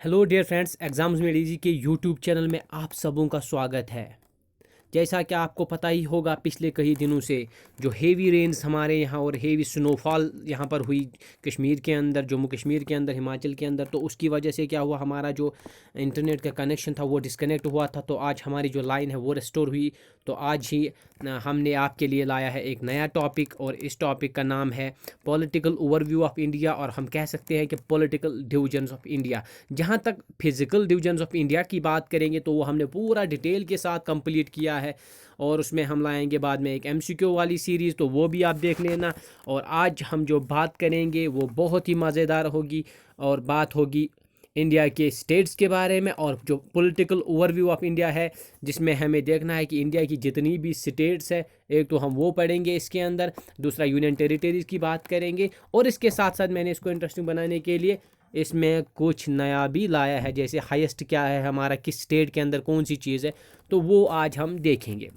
Hello dear friends, exams में DG के YouTube channel में आप सबों का स्वागत है। जैसा कि आपको पता ही होगा, पिछले कई दिनों से जो हेवी रेन्स हमारे यहाँ और हेवी स्नोफॉल यहाँ पर हुई कश्मीर के अंदर, जम्मू कश्मीर के अंदर, हिमाचल के अंदर, तो उसकी वजह से क्या हुआ, हमारा जो इंटरनेट का कनेक्शन था वो डिस्कनेक्ट हुआ था। तो आज हमारी जो लाइन है वो रिस्टोर हुई। तो आज ही हमने आपके लिए लाया है एक नया टॉपिक, और इस टॉपिक का नाम है पॉलिटिकल ओवरव्यू ऑफ इंडिया, और हम कह सकते हैं कि पॉलिटिकल डिवीजन्स ऑफ इंडिया। जहाँ तक फिजिकल डिवीजन्स ऑफ इंडिया की बात करेंगे तो वो हमने पूरा डिटेल के साथ कंप्लीट किया है, और उसमें हम लाएंगे बाद में एक एमसीक्यू वाली सीरीज़, तो वो भी आप देख लेना। और आज हम जो बात करेंगे वो बहुत ही मज़ेदार होगी, और बात होगी इंडिया के स्टेट्स के बारे में, और जो पॉलिटिकल ओवरव्यू ऑफ इंडिया है जिसमें हमें देखना है कि इंडिया की जितनी भी स्टेट्स है, एक तो हम वो पढ़ेंगे इसके अंदर, दूसरा यूनियन टेरिटरीज़ की बात करेंगे, और इसके साथ साथ मैंने इसको इंटरेस्टिंग बनाने के लिए इसमें कुछ नया भी लाया है, जैसे हाईएस्ट क्या है हमारा, किस स्टेट के अंदर कौन सी चीज़ है, तो वो आज हम देखेंगे।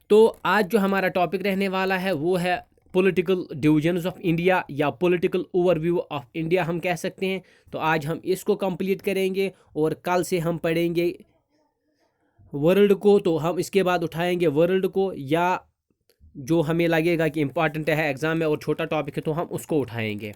तो आज जो हमारा टॉपिक रहने वाला है वो है पॉलिटिकल डिवीजन्स ऑफ इंडिया, या पॉलिटिकल ओवरव्यू ऑफ इंडिया हम कह सकते हैं। तो आज हम इसको कंप्लीट करेंगे, और कल से हम पढ़ेंगे वर्ल्ड को, तो हम इसके बाद उठाएंगे वर्ल्ड को, या जो हमें लगेगा कि इम्पॉर्टेंट है एग्ज़ाम में और छोटा टॉपिक है तो हम उसको उठाएंगे।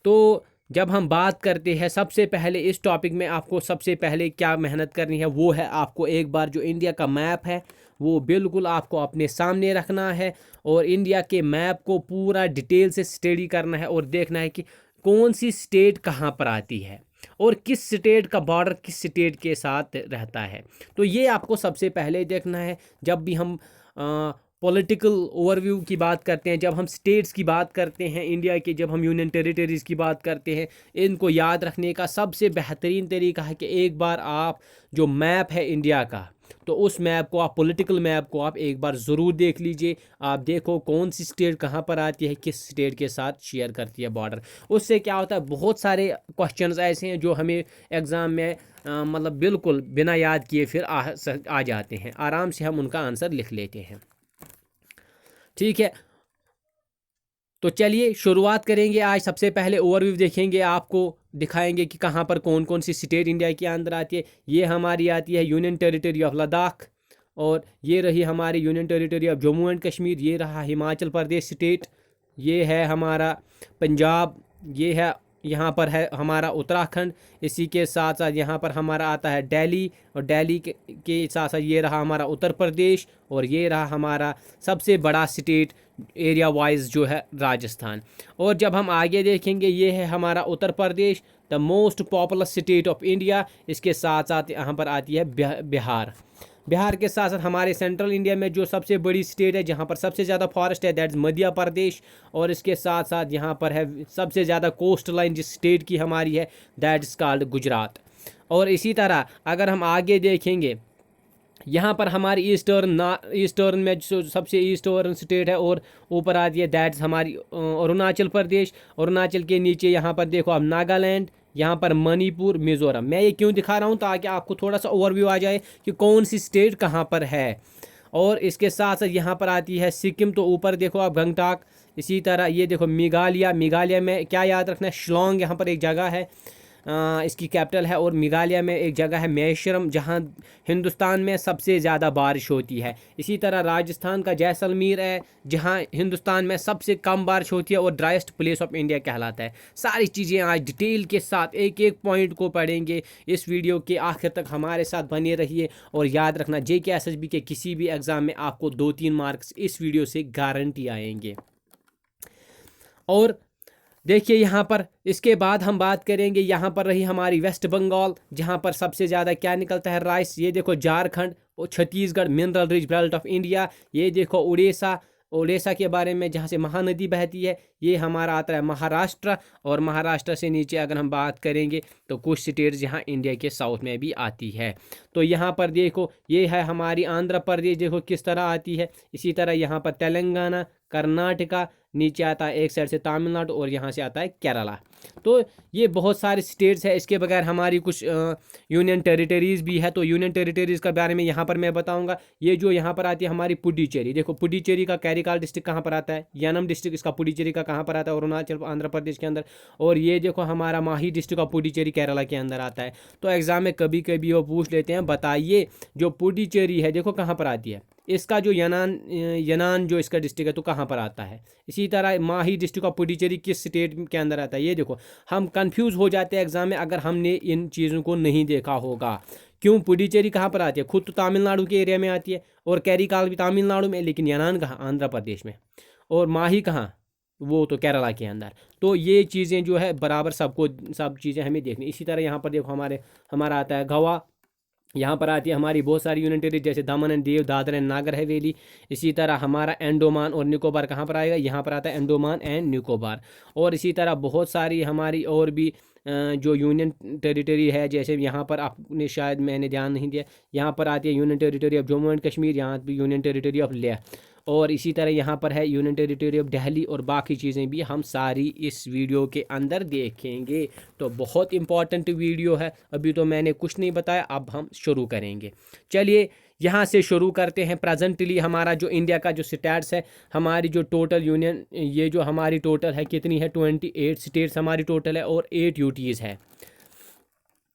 तो जब हम बात करते हैं, सबसे पहले इस टॉपिक में आपको सबसे पहले क्या मेहनत करनी है वो है, आपको एक बार जो इंडिया का मैप है वो बिल्कुल आपको अपने सामने रखना है, और इंडिया के मैप को पूरा डिटेल से स्टडी करना है, और देखना है कि कौन सी स्टेट कहाँ पर आती है, और किस स्टेट का बॉर्डर किस स्टेट के साथ रहता है। तो ये आपको सबसे पहले देखना है। जब भी हम पॉलिटिकल ओवरव्यू की बात करते हैं, जब हम स्टेट्स की बात करते हैं इंडिया के, जब हम यूनियन टेरिटरीज़ की बात करते हैं, इनको याद रखने का सबसे बेहतरीन तरीका है कि एक बार आप जो मैप है इंडिया का, तो उस मैप को आप, पॉलिटिकल मैप को आप एक बार ज़रूर देख लीजिए। आप देखो कौन सी स्टेट कहाँ पर आती है, किस स्टेट के साथ शेयर करती है बॉर्डर। उससे क्या होता है, बहुत सारे क्वेश्चंस ऐसे हैं जो हमें एग्ज़ाम में मतलब बिल्कुल बिना याद किए फिर आ जाते हैं, आराम से हम उनका आंसर लिख लेते हैं। ठीक है, तो चलिए शुरुआत करेंगे। आज सबसे पहले ओवरव्यू देखेंगे, आपको दिखाएंगे कि कहाँ पर कौन कौन सी स्टेट इंडिया के अंदर आती है। ये हमारी आती है यूनियन टेरिटरी ऑफ लद्दाख, और ये रही हमारी union territory of Jammu and Kashmir, ये रहा हिमाचल प्रदेश स्टेट, ये है हमारा पंजाब, ये है यहाँ पर है हमारा उत्तराखंड, इसी के साथ साथ यहाँ पर हमारा आता है दिल्ली, और दिल्ली के साथ साथ ये रहा हमारा उत्तर प्रदेश, और ये रहा हमारा सबसे बड़ा स्टेट एरिया वाइज जो है राजस्थान। और जब हम आगे देखेंगे, ये है हमारा Uttar Pradesh, the most populous state of India. इसके साथ साथ यहाँ पर आती है बिहार। बिहार के साथ साथ हमारे सेंट्रल इंडिया में जो सबसे बड़ी स्टेट है, जहाँ पर सबसे ज़्यादा फॉरेस्ट है, दैट इज़ मध्य प्रदेश। और इसके साथ साथ यहाँ पर है सबसे ज़्यादा कोस्ट लाइन जिस स्टेट की हमारी है, दैट इज़ कॉल्ड गुजरात। और इसी तरह अगर हम आगे देखेंगे, यहाँ पर हमारी ईस्टर्न में जो सबसे ईस्टर्न स्टेट है और ऊपर आती है, दैट्स हमारी अरुणाचल प्रदेश। अरुणाचल के नीचे यहाँ पर देखो आप नागालैंड, यहाँ पर मणिपुर, मिज़ोरम। मैं ये क्यों दिखा रहा हूँ, ताकि आपको थोड़ा सा ओवरव्यू आ जाए कि कौन सी स्टेट कहाँ पर है। और इसके साथ साथ यहाँ पर आती है सिक्किम, तो ऊपर देखो आप गंगटॉक। इसी तरह ये देखो मेघालय, मेघालय में क्या याद रखना है, शिलोंग यहाँ पर एक जगह है, इसकी कैपिटल है। और मेघालय में एक जगह है मैसूर, जहाँ हिंदुस्तान में सबसे ज़्यादा बारिश होती है। इसी तरह राजस्थान का जैसलमेर है, जहाँ हिंदुस्तान में सबसे कम बारिश होती है और ड्राइस्ट प्लेस ऑफ इंडिया कहलाता है। सारी चीज़ें आज डिटेल के साथ एक एक पॉइंट को पढ़ेंगे। इस वीडियो के आखिर तक हमारे साथ बने रहिए, और याद रखना JK SSB के किसी भी एग्ज़ाम में आपको 2-3 मार्क्स इस वीडियो से गारंटी आएंगे। और देखिए यहाँ पर इसके बाद हम बात करेंगे, यहाँ पर रही हमारी वेस्ट बंगाल, जहाँ पर सबसे ज़्यादा क्या निकलता है, राइस। ये देखो झारखंड और Chhattisgarh, mineral rich belt of India. ये देखो उड़ीसा, उड़ीसा के बारे में जहाँ से महानदी बहती है। ये हमारा आता है महाराष्ट्र, और महाराष्ट्र से नीचे अगर हम बात करेंगे तो कुछ स्टेट्स यहाँ इंडिया के साउथ में भी आती है। तो यहाँ पर देखो ये है हमारी आंध्र प्रदेश, देखो किस तरह आती है। इसी तरह यहाँ पर तेलंगाना, कर्नाटका, नीचे आता है एक साइड से तमिलनाडु, और यहाँ से आता है केरला। तो ये बहुत सारे स्टेट्स है। इसके बगैर हमारी कुछ यूनियन टेरिटरीज़ भी है। तो यूनियन टेरिटरीज़ के बारे में यहाँ पर मैं बताऊँगा। ये जो यहाँ पर आती है हमारी पुडुचेरी, देखो पुडुचेरी का कैरिकाल डिस्ट्रिक्ट कहाँ पर आता है, यानम डिस्ट्रिक्ट इसका पुडुचेरी का कहाँ पर आता है, अरुणाचल आंध्र प्रदेश के अंदर। और ये देखो हमारा माही डिस्ट्रिक्ट ऑफ पुडुचेरी केरला के अंदर आता है। तो एग्जाम में कभी कभी वो पूछ लेते हैं, बताइए जो पुडुचेरी है देखो कहाँ पर आती है, इसका जो यनान जो इसका डिस्ट्रिक्ट है तो कहाँ पर आता है। इसी तरह माही डिस्ट्रिक्ट ऑफ पुडुचेरी किस स्टेट के अंदर आता है। ये देखो हम कंफ्यूज हो जाते हैं एग्जाम में अगर हमने इन चीज़ों को नहीं देखा होगा। क्यों पुडुचेरी कहाँ पर आती है, खुद तो तमिलनाडु के एरिया में आती है, और कैरिकाल भी तमिलनाडु में, लेकिन यनान कहाँ, आंध्र प्रदेश में। और माही कहाँ, वो तो केरला के अंदर। तो ये चीज़ें जो है बराबर सबको सब चीज़ें हमें देखनी। इसी तरह यहाँ पर देखो हमारा आता है गोवा, यहाँ पर आती है हमारी बहुत सारी यूनियन टेरिटरी जैसे दमन एंड दीव, दादरा एंड नागर हवेली। इसी तरह हमारा अंडमान और निकोबार कहाँ पर आएगा, यहाँ पर आता है अंडमान एंड निकोबार। और इसी तरह बहुत सारी हमारी और भी जो यूनियन टेरिटरी है, जैसे यहाँ पर आपने शायद मैंने ध्यान नहीं दिया, यहाँ पर आती है union territory of Jammu and Kashmir, यहाँ पर यूनियन टेरिटरी ऑफ लेह, और इसी तरह यहाँ पर है यूनियन टेरिटरी ऑफ दिल्ली, और बाकी चीज़ें भी हम सारी इस वीडियो के अंदर देखेंगे। तो बहुत इंपॉर्टेंट वीडियो है। अभी तो मैंने कुछ नहीं बताया, अब हम शुरू करेंगे। चलिए यहाँ से शुरू करते हैं। प्रेजेंटली हमारा जो इंडिया का जो स्टेट्स है, हमारी जो टोटल यूनियन, ये जो हमारी टोटल है कितनी है, 28 स्टेट्स हमारी टोटल है, और 8 यूटीज़ है।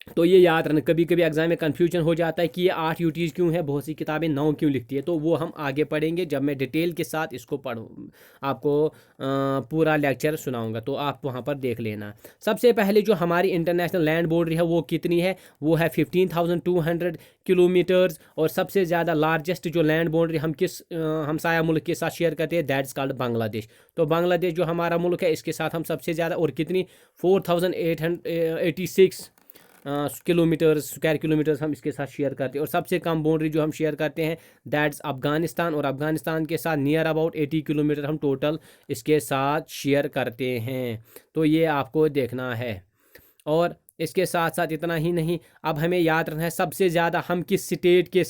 तो ये याद रखना, कभी कभी एग्जाम में कन्फ्यूजन हो जाता है कि ये 8 यूटीज़ क्यों है, बहुत सी किताबें 9 क्यों लिखती है। तो वो हम आगे पढ़ेंगे जब मैं डिटेल के साथ इसको पढ़ूँ, आपको पूरा लेक्चर सुनाऊंगा, तो आप वहाँ पर देख लेना। सबसे पहले जो हमारी इंटरनेशनल लैंड बाउंड्री है वो कितनी है, वो है 15,200 किलोमीटर्स। और सबसे ज़्यादा लार्जेस्ट जो लैंड बाउंड्री हम किस हमसाया मुल्क के साथ शेयर करते हैं, दैट्स कॉल्ड बांग्लादेश। तो बांग्लादेश जो हमारा मुल्क है इसके साथ हम सबसे ज़्यादा, और कितनी, 4,886 स्क्वायर किलोमीटर्स हम इसके साथ शेयर करते हैं। और सबसे कम बाउंड्री जो हम शेयर करते हैं दैट्स अफ़गानिस्तान, और अफ़गानिस्तान के साथ नियर अबाउट 80 किलोमीटर हम टोटल इसके साथ शेयर करते हैं। तो ये आपको देखना है। और इसके साथ साथ इतना ही नहीं, अब हमें याद रखना है सबसे ज़्यादा हम किस स्टेट के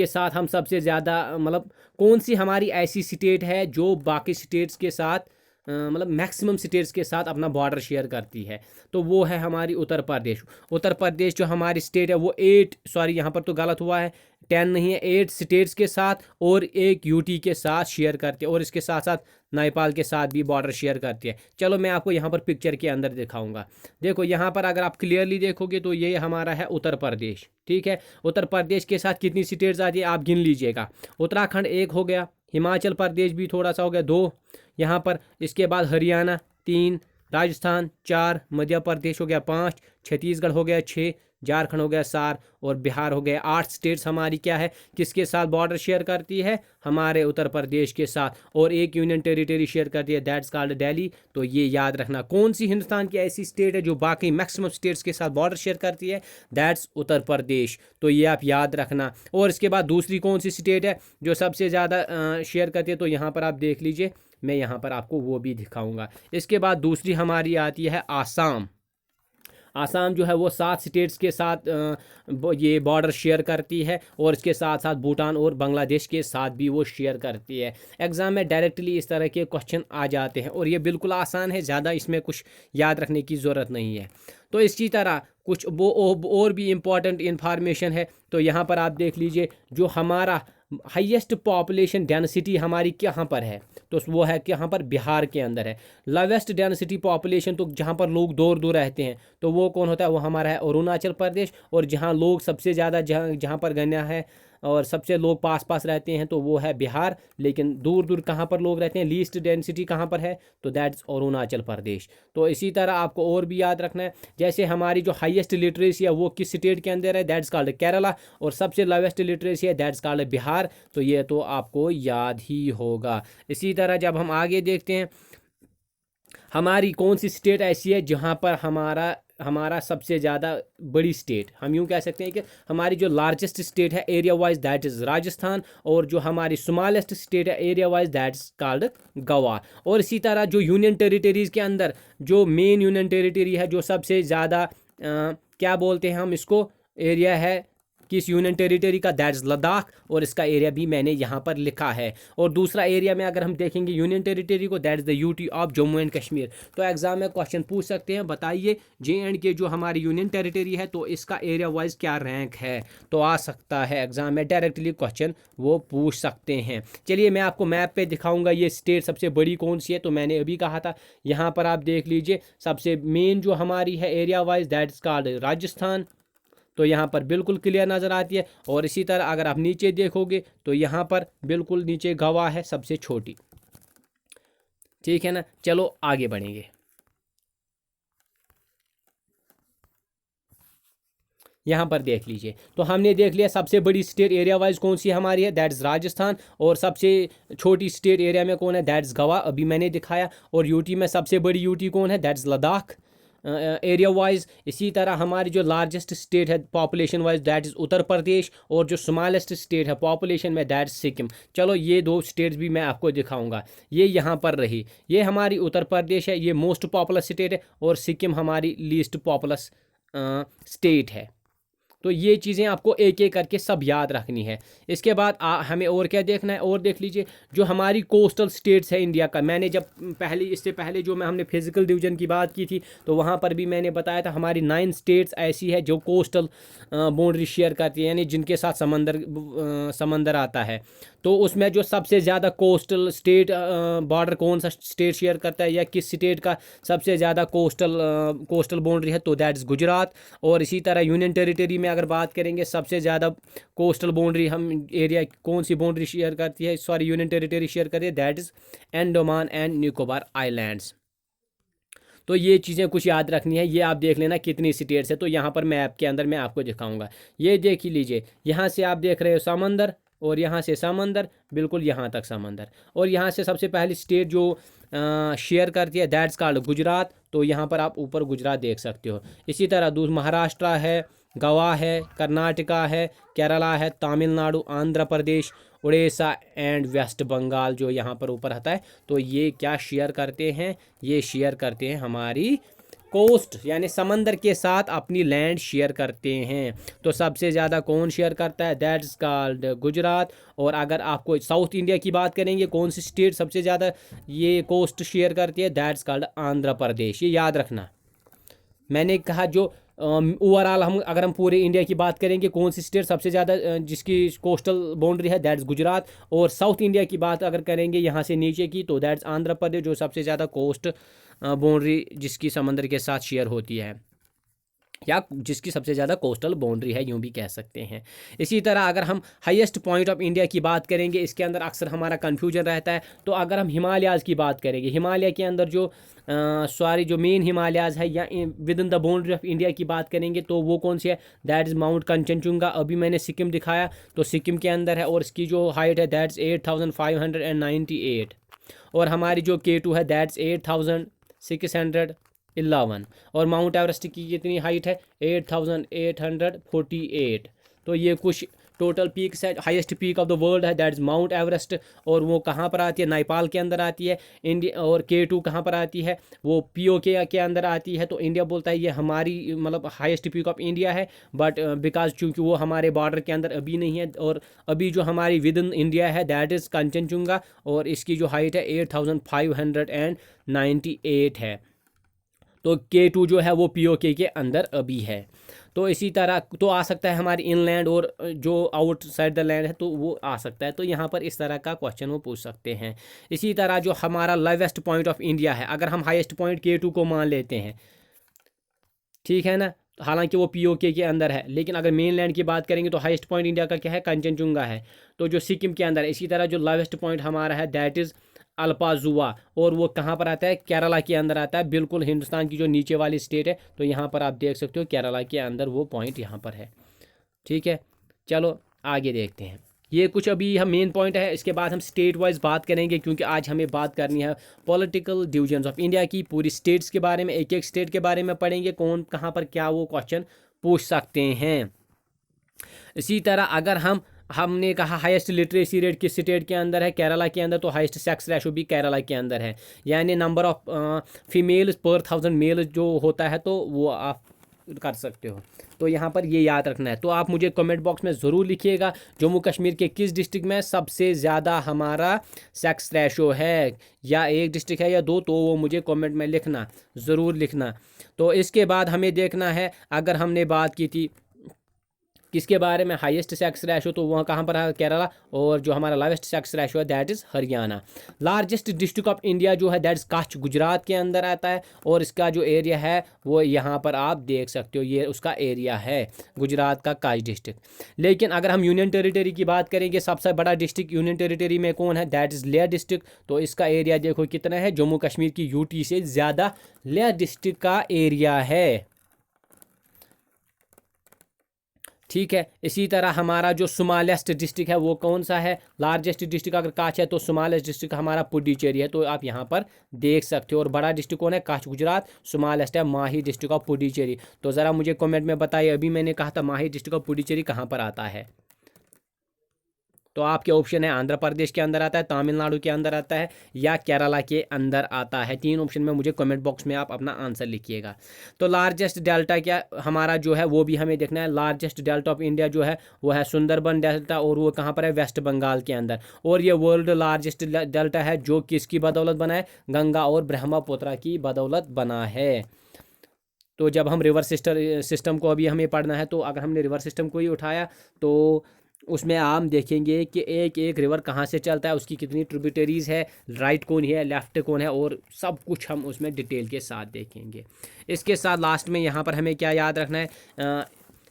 साथ हम सबसे ज़्यादा, मतलब कौन सी हमारी ऐसी स्टेट है जो बाकी स्टेट्स के साथ मतलब मैक्सिमम स्टेट्स के साथ अपना बॉर्डर शेयर करती है। तो वो है हमारी उत्तर प्रदेश। उत्तर प्रदेश जो हमारी स्टेट है वो 8, सॉरी यहाँ पर तो गलत हुआ है, 10 नहीं है, 8 स्टेट्स के साथ और एक यूटी के साथ शेयर करती है, और इसके साथ साथ नेपाल के साथ भी बॉर्डर शेयर करती है। चलो मैं आपको यहाँ पर पिक्चर के अंदर दिखाऊंगा। देखो यहाँ पर अगर आप क्लियरली देखोगे तो ये हमारा है उत्तर प्रदेश, ठीक है। उत्तर प्रदेश के साथ कितनी स्टेट्स आती है आप गिन लीजिएगा। उत्तराखंड 1 हो गया, हिमाचल प्रदेश भी थोड़ा सा हो गया 2 यहाँ पर, इसके बाद हरियाणा 3, राजस्थान 4, मध्य प्रदेश हो गया 5, छत्तीसगढ़ हो गया 6, झारखंड हो गया 7, और बिहार हो गया 8 स्टेट्स हमारी क्या है, किसके साथ बॉर्डर शेयर करती है, हमारे उत्तर प्रदेश के साथ। और एक यूनियन टेरिटरी शेयर करती है, दैट्स कॉल्ड दिल्ली। तो ये याद रखना, कौन सी हिंदुस्तान की ऐसी स्टेट है जो बाकी मैक्सिमम स्टेट्स के साथ बॉर्डर शेयर करती है, दैट्स उत्तर प्रदेश। तो ये आप याद रखना। और इसके बाद दूसरी कौन सी स्टेट है जो सबसे ज़्यादा शेयर करती है, तो यहाँ पर आप देख लीजिए, मैं यहाँ पर आपको वो भी दिखाऊंगा। इसके बाद दूसरी हमारी आती है आसाम। आसाम जो है वो 7 स्टेट्स के साथ ये बॉर्डर शेयर करती है, और इसके साथ साथ भूटान और बांग्लादेश के साथ भी वो शेयर करती है। एग्ज़ाम में डायरेक्टली इस तरह के क्वेश्चन आ जाते हैं, और ये बिल्कुल आसान है, ज़्यादा इसमें कुछ याद रखने की ज़रूरत नहीं है। तो इसी तरह कुछ वो और भी इम्पॉर्टेंट इन्फॉर्मेशन है। तो यहाँ पर आप देख लीजिए, जो हमारा हाईएस्ट पॉपुलेशन डेंसिटी हमारी कहाँ पर है, तो वो है कि यहाँ पर बिहार के अंदर है। लोवेस्ट डेंसिटी पॉपुलेशन, तो जहाँ पर लोग दूर दूर रहते हैं, तो वो कौन होता है, वो हमारा है अरुणाचल प्रदेश। और जहाँ लोग सबसे ज़्यादा जहाँ पर गन्ना है और सबसे लोग पास पास रहते हैं, तो वो है बिहार। लेकिन दूर दूर कहाँ पर लोग रहते हैं, लीस्ट डेंसिटी कहाँ पर है, तो दैट्स अरुणाचल प्रदेश। तो इसी तरह आपको और भी याद रखना है, जैसे हमारी जो हाईएस्ट लिटरेसी है वो किस स्टेट के अंदर है, दैट्स कॉल्ड केरला। और सबसे लोवेस्ट लिटरेसी है, दैट्स कॉल्ड बिहार। तो ये तो आपको याद ही होगा। इसी तरह जब हम आगे देखते हैं, हमारी कौन सी स्टेट ऐसी है जहाँ पर हमारा सबसे ज़्यादा बड़ी स्टेट, हम यूँ कह सकते हैं कि हमारी जो लार्जेस्ट स्टेट है area wise, that is Rajasthan. और जो हमारी स्मॉलेस्ट स्टेट है area wise, that's called Goa. और इसी तरह जो यूनियन टेरिटरीज़ के अंदर जो मेन यूनियन टेरिटरी है, जो सबसे ज़्यादा क्या बोलते हैं हम इसको, एरिया है किस यूनियन टेरिटरी का, दैट इज़ लद्दाख, और इसका एरिया भी मैंने यहाँ पर लिखा है। और दूसरा एरिया में अगर हम देखेंगे यूनियन टेरिटरी को, that is the UT of Jammu and Kashmir. तो एग्जाम में क्वेश्चन पूछ सकते हैं, बताइए JNK जो हमारी यूनियन टेरिटरी है तो इसका एरिया वाइज क्या रैंक है। तो आ सकता है एग्जाम में डायरेक्टली क्वेश्चन वो पूछ सकते हैं। चलिए मैं आपको मैप पे दिखाऊंगा ये स्टेट सबसे बड़ी कौन सी है। तो मैंने अभी कहा था, यहाँ पर आप देख लीजिए सबसे मेन जो हमारी है area wise, that is called Rajasthan. तो यहाँ पर बिल्कुल क्लियर नज़र आती है। और इसी तरह अगर आप नीचे देखोगे तो यहाँ पर बिल्कुल नीचे गवा है सबसे छोटी। ठीक है ना, चलो आगे बढ़ेंगे। यहाँ पर देख लीजिए, तो हमने देख लिया सबसे बड़ी स्टेट एरिया वाइज कौन सी हमारी है, दैट इज़ राजस्थान। और सबसे छोटी स्टेट एरिया में कौन है, दैट इज़ गवा, अभी मैंने दिखाया। और यूटी में सबसे बड़ी यूटी कौन है, that is Ladakh area wise. इसी तरह हमारी जो लार्जेस्ट स्टेट है पॉपुलेशन वाइज, दैट इज़ उत्तर प्रदेश। और जो स्मॉलेस्ट स्टेट है पॉपुलेशन में, दैट इज़ सिक्किम। चलो ये दो स्टेट्स भी मैं आपको दिखाऊंगा। ये यहाँ पर रही, ये हमारी उत्तर प्रदेश है, ये मोस्ट पॉपुलस स्टेट है, और सिक्किम हमारी लीस्ट पॉपुलस स्टेट है। तो ये चीज़ें आपको एक एक करके सब याद रखनी है। इसके बाद हमें और क्या देखना है, और देख लीजिए जो हमारी कोस्टल स्टेट्स है इंडिया का। मैंने जब इससे पहले जो हमने फिजिकल डिवीजन की बात की थी, तो वहाँ पर भी मैंने बताया था हमारी 9 स्टेट्स ऐसी है जो कोस्टल बाउंड्री शेयर करती है, यानी जिनके साथ समंदर आता है। तो उसमें जो सबसे ज़्यादा कोस्टल स्टेट बॉर्डर कौन सा स्टेट शेयर करता है, या किस स्टेट का सबसे ज़्यादा कोस्टल बाउंड्री है, तो दैट इज़ गुजरात। और इसी तरह यूनियन टेरिटरी में अगर बात करेंगे, सबसे ज़्यादा कोस्टल बाउंड्री हम एरिया कौन सी बाउंड्री शेयर करती है, सॉरी यूनियन टेरिटरी शेयर करती है, that is Andaman and Nicobar islands. तो ये चीज़ें कुछ याद रखनी है। ये आप देख लेना कितनी स्टेट्स है, तो यहाँ पर मैप के अंदर मैं आपको दिखाऊंगा। ये देख लीजिए, यहाँ से आप देख रहे हो समंदर, और यहाँ से समंदर, बिल्कुल यहाँ तक समंदर। और यहाँ से सबसे पहली स्टेट जो शेयर करती है, दैट्स कॉल्ड गुजरात। तो यहाँ पर आप ऊपर गुजरात देख सकते हो। इसी तरह दूसरा महाराष्ट्र है, गोवा है, कर्नाटका है, केरला है, तमिलनाडु, आंध्र प्रदेश, उड़ीसा एंड वेस्ट बंगाल जो यहाँ पर ऊपर आता है। तो ये क्या शेयर करते हैं, ये शेयर करते हैं हमारी कोस्ट, यानी समंदर के साथ अपनी लैंड शेयर करते हैं। तो सबसे ज़्यादा कौन शेयर करता है, दैट्स कॉल्ड गुजरात। और अगर आपको साउथ इंडिया की बात करेंगे, कौन सी स्टेट सबसे ज़्यादा ये कोस्ट शेयर करती है, दैट्स कॉल्ड आंध्र प्रदेश। ये याद रखना। मैंने कहा जो ओवरऑल अगर हम पूरे इंडिया की बात करेंगे, कौन सी स्टेट सबसे ज़्यादा जिसकी कोस्टल बाउंड्री है, दैट्स गुजरात। और साउथ इंडिया की बात अगर करेंगे यहाँ से नीचे की, तो दैट्स आंध्र प्रदेश, जो सबसे ज़्यादा कोस्ट बाउंड्री जिसकी समंदर के साथ शेयर होती है, या जिसकी सबसे ज़्यादा कोस्टल बाउंड्री है, यूँ भी कह सकते हैं। इसी तरह अगर हम हाईएस्ट पॉइंट ऑफ इंडिया की बात करेंगे, इसके अंदर अक्सर हमारा कन्फ्यूजन रहता है। तो अगर हम हिमालयाज़ की बात करेंगे, हिमालय के अंदर जो जो मेन हिमालयाज़ है, या with in the boundary of India की बात करेंगे, तो वो कौन सी है, दैट इज़ माउंट कंचनजुंगा। अभी मैंने सिक्किम दिखाया, तो सिक्किम के अंदर है, और इसकी जो हाइट है दैट्स 8598। और हमारी जो K2 है दैट्स 8611। और माउंट एवरेस्ट की कितनी हाइट है, 8848। तो ये कुछ टोटल पीक्स है। Highest peak of the world है, दैट इज़ माउंट एवरेस्ट। और वो कहाँ पर आती है, नेपाल के अंदर आती है। इंडिया और K2 कहाँ पर आती है, वो POK के अंदर आती है। तो इंडिया बोलता है ये हमारी मतलब हाईएस्ट पीक ऑफ इंडिया है, बट बिकॉज चूँकि वो हमारे बॉर्डर के अंदर अभी नहीं है। और अभी जो हमारी विद इन इंडिया है, दैट इज़ कंचनजुंगा, और इसकी जो हाइट है 8598 है। तो K2 जो है वो POK के अंदर अभी है। तो इसी तरह तो आ सकता है हमारी इनलैंड, और जो आउटसाइड द लैंड है तो वो आ सकता है। तो यहाँ पर इस तरह का क्वेश्चन वो पूछ सकते हैं। इसी तरह जो हमारा लाइवेस्ट पॉइंट ऑफ इंडिया है, अगर हम हाईएस्ट पॉइंट K2 को मान लेते हैं, ठीक है ना, हालांकि वो POK के अंदर है, लेकिन अगर मेन लैंड की बात करेंगे तो हाईएस्ट पॉइंट इंडिया का क्या है, कंचनजुंगा है, तो जो सिक्किम के अंदर है। इसी तरह जो लाइवेस्ट पॉइंट हमारा है दैट इज़ अल्पाजुआ, और वो कहाँ पर आता है, केरला के अंदर आता है, बिल्कुल हिंदुस्तान की जो नीचे वाली स्टेट है। तो यहाँ पर आप देख सकते हो केरला के अंदर वो पॉइंट यहाँ पर है। ठीक है, चलो आगे देखते हैं। ये कुछ अभी हम मेन पॉइंट है, इसके बाद हम स्टेट वाइज बात करेंगे, क्योंकि आज हमें बात करनी है पॉलिटिकल डिवीजन्स ऑफ इंडिया की। पूरी स्टेट्स के बारे में, एक एक स्टेट के बारे में पढ़ेंगे, कौन कहाँ पर क्या वो क्वेश्चन पूछ सकते हैं। इसी तरह अगर हमने कहा हाईएस्ट लिटरेसी रेट किस स्टेट के अंदर है, केरला के अंदर। तो हाईएस्ट सेक्स रेशो भी केरला के अंदर है, यानी नंबर ऑफ फीमेल्स पर 1000 मेल जो होता है, तो वो आप कर सकते हो। तो यहाँ पर ये याद रखना है। तो आप मुझे कमेंट बॉक्स में ज़रूर लिखिएगा जम्मू कश्मीर के किस डिस्ट्रिक्ट में सबसे ज़्यादा हमारा सेक्स रेशो है, या एक डिस्ट्रिक्ट है या दो, तो वो मुझे कमेंट में लिखना, ज़रूर लिखना। तो इसके बाद हमें देखना है, अगर हमने बात की थी किसके बारे में, हाईएस्ट सेक्स रेशो, तो वहाँ कहाँ पर है, केरला। और जो हमारा लार्जेस्ट सेक्स रेशो है that is Haryana. Largest district of India जो है दैट इज़ कच्छ, गुजरात के अंदर आता है। और इसका जो एरिया है वो यहाँ पर आप देख सकते हो, ये उसका एरिया है गुजरात का कच्छ डिस्ट्रिक्ट। लेकिन अगर हम यूनियन टेरिटरी की बात करेंगे, सबसे बड़ा डिस्ट्रिक्ट यूनियन टेरिटरी में कौन है, दैट इज़ लेह डिस्ट्रिक्ट। तो इसका एरिया देखो कितना है, जम्मू कश्मीर की यूटी से ज़्यादा लेह डिस्ट्रिक्ट का एरिया है। ठीक है। इसी तरह हमारा जो स्मॉलेस्ट डिस्ट्रिक्ट है वो कौन सा है, लार्जेस्ट डिस्ट्रिक्ट अगर कच्छ है तो स्मॉलेस्ट डिस्ट्रिक्ट हमारा पुडुचेरी है। तो आप यहाँ पर देख सकते हो। और बड़ा डिस्ट्रिक्ट कौन है, कच्छ गुजरात। स्मॉलेस्ट है माही डिस्ट्रिक्ट ऑफ पुडुचेरी। तो ज़रा मुझे कमेंट में बताइए, अभी मैंने कहा था माही डिस्ट्रिक्ट ऑफ पुडुचेरी कहाँ पर आता है। तो आपके ऑप्शन है आंध्र प्रदेश के अंदर आता है, तमिलनाडु के अंदर आता है, या केरला के अंदर आता है। तीन ऑप्शन में मुझे कमेंट बॉक्स में आप अपना आंसर लिखिएगा। तो लार्जेस्ट डेल्टा क्या हमारा जो है वो भी हमें देखना है। लार्जेस्ट डेल्टा ऑफ इंडिया जो है वो है सुंदरबन डेल्टा, और वो कहाँ पर है, वेस्ट बंगाल के अंदर। और ये वर्ल्ड लार्जेस्ट डेल्टा है जो किसकी बदौलत बना है, गंगा और ब्रह्मपुत्र की बदौलत बना है। तो जब हम रिवर सिस्टम को अभी हमें पढ़ना है, तो अगर हमने रिवर सिस्टम को ही उठाया तो उसमें आप देखेंगे कि एक एक रिवर कहाँ से चलता है, उसकी कितनी ट्रिब्यूटरीज है, राइट कौन है, लेफ्ट कौन है, और सब कुछ हम उसमें डिटेल के साथ देखेंगे। इसके साथ लास्ट में यहाँ पर हमें क्या याद रखना है,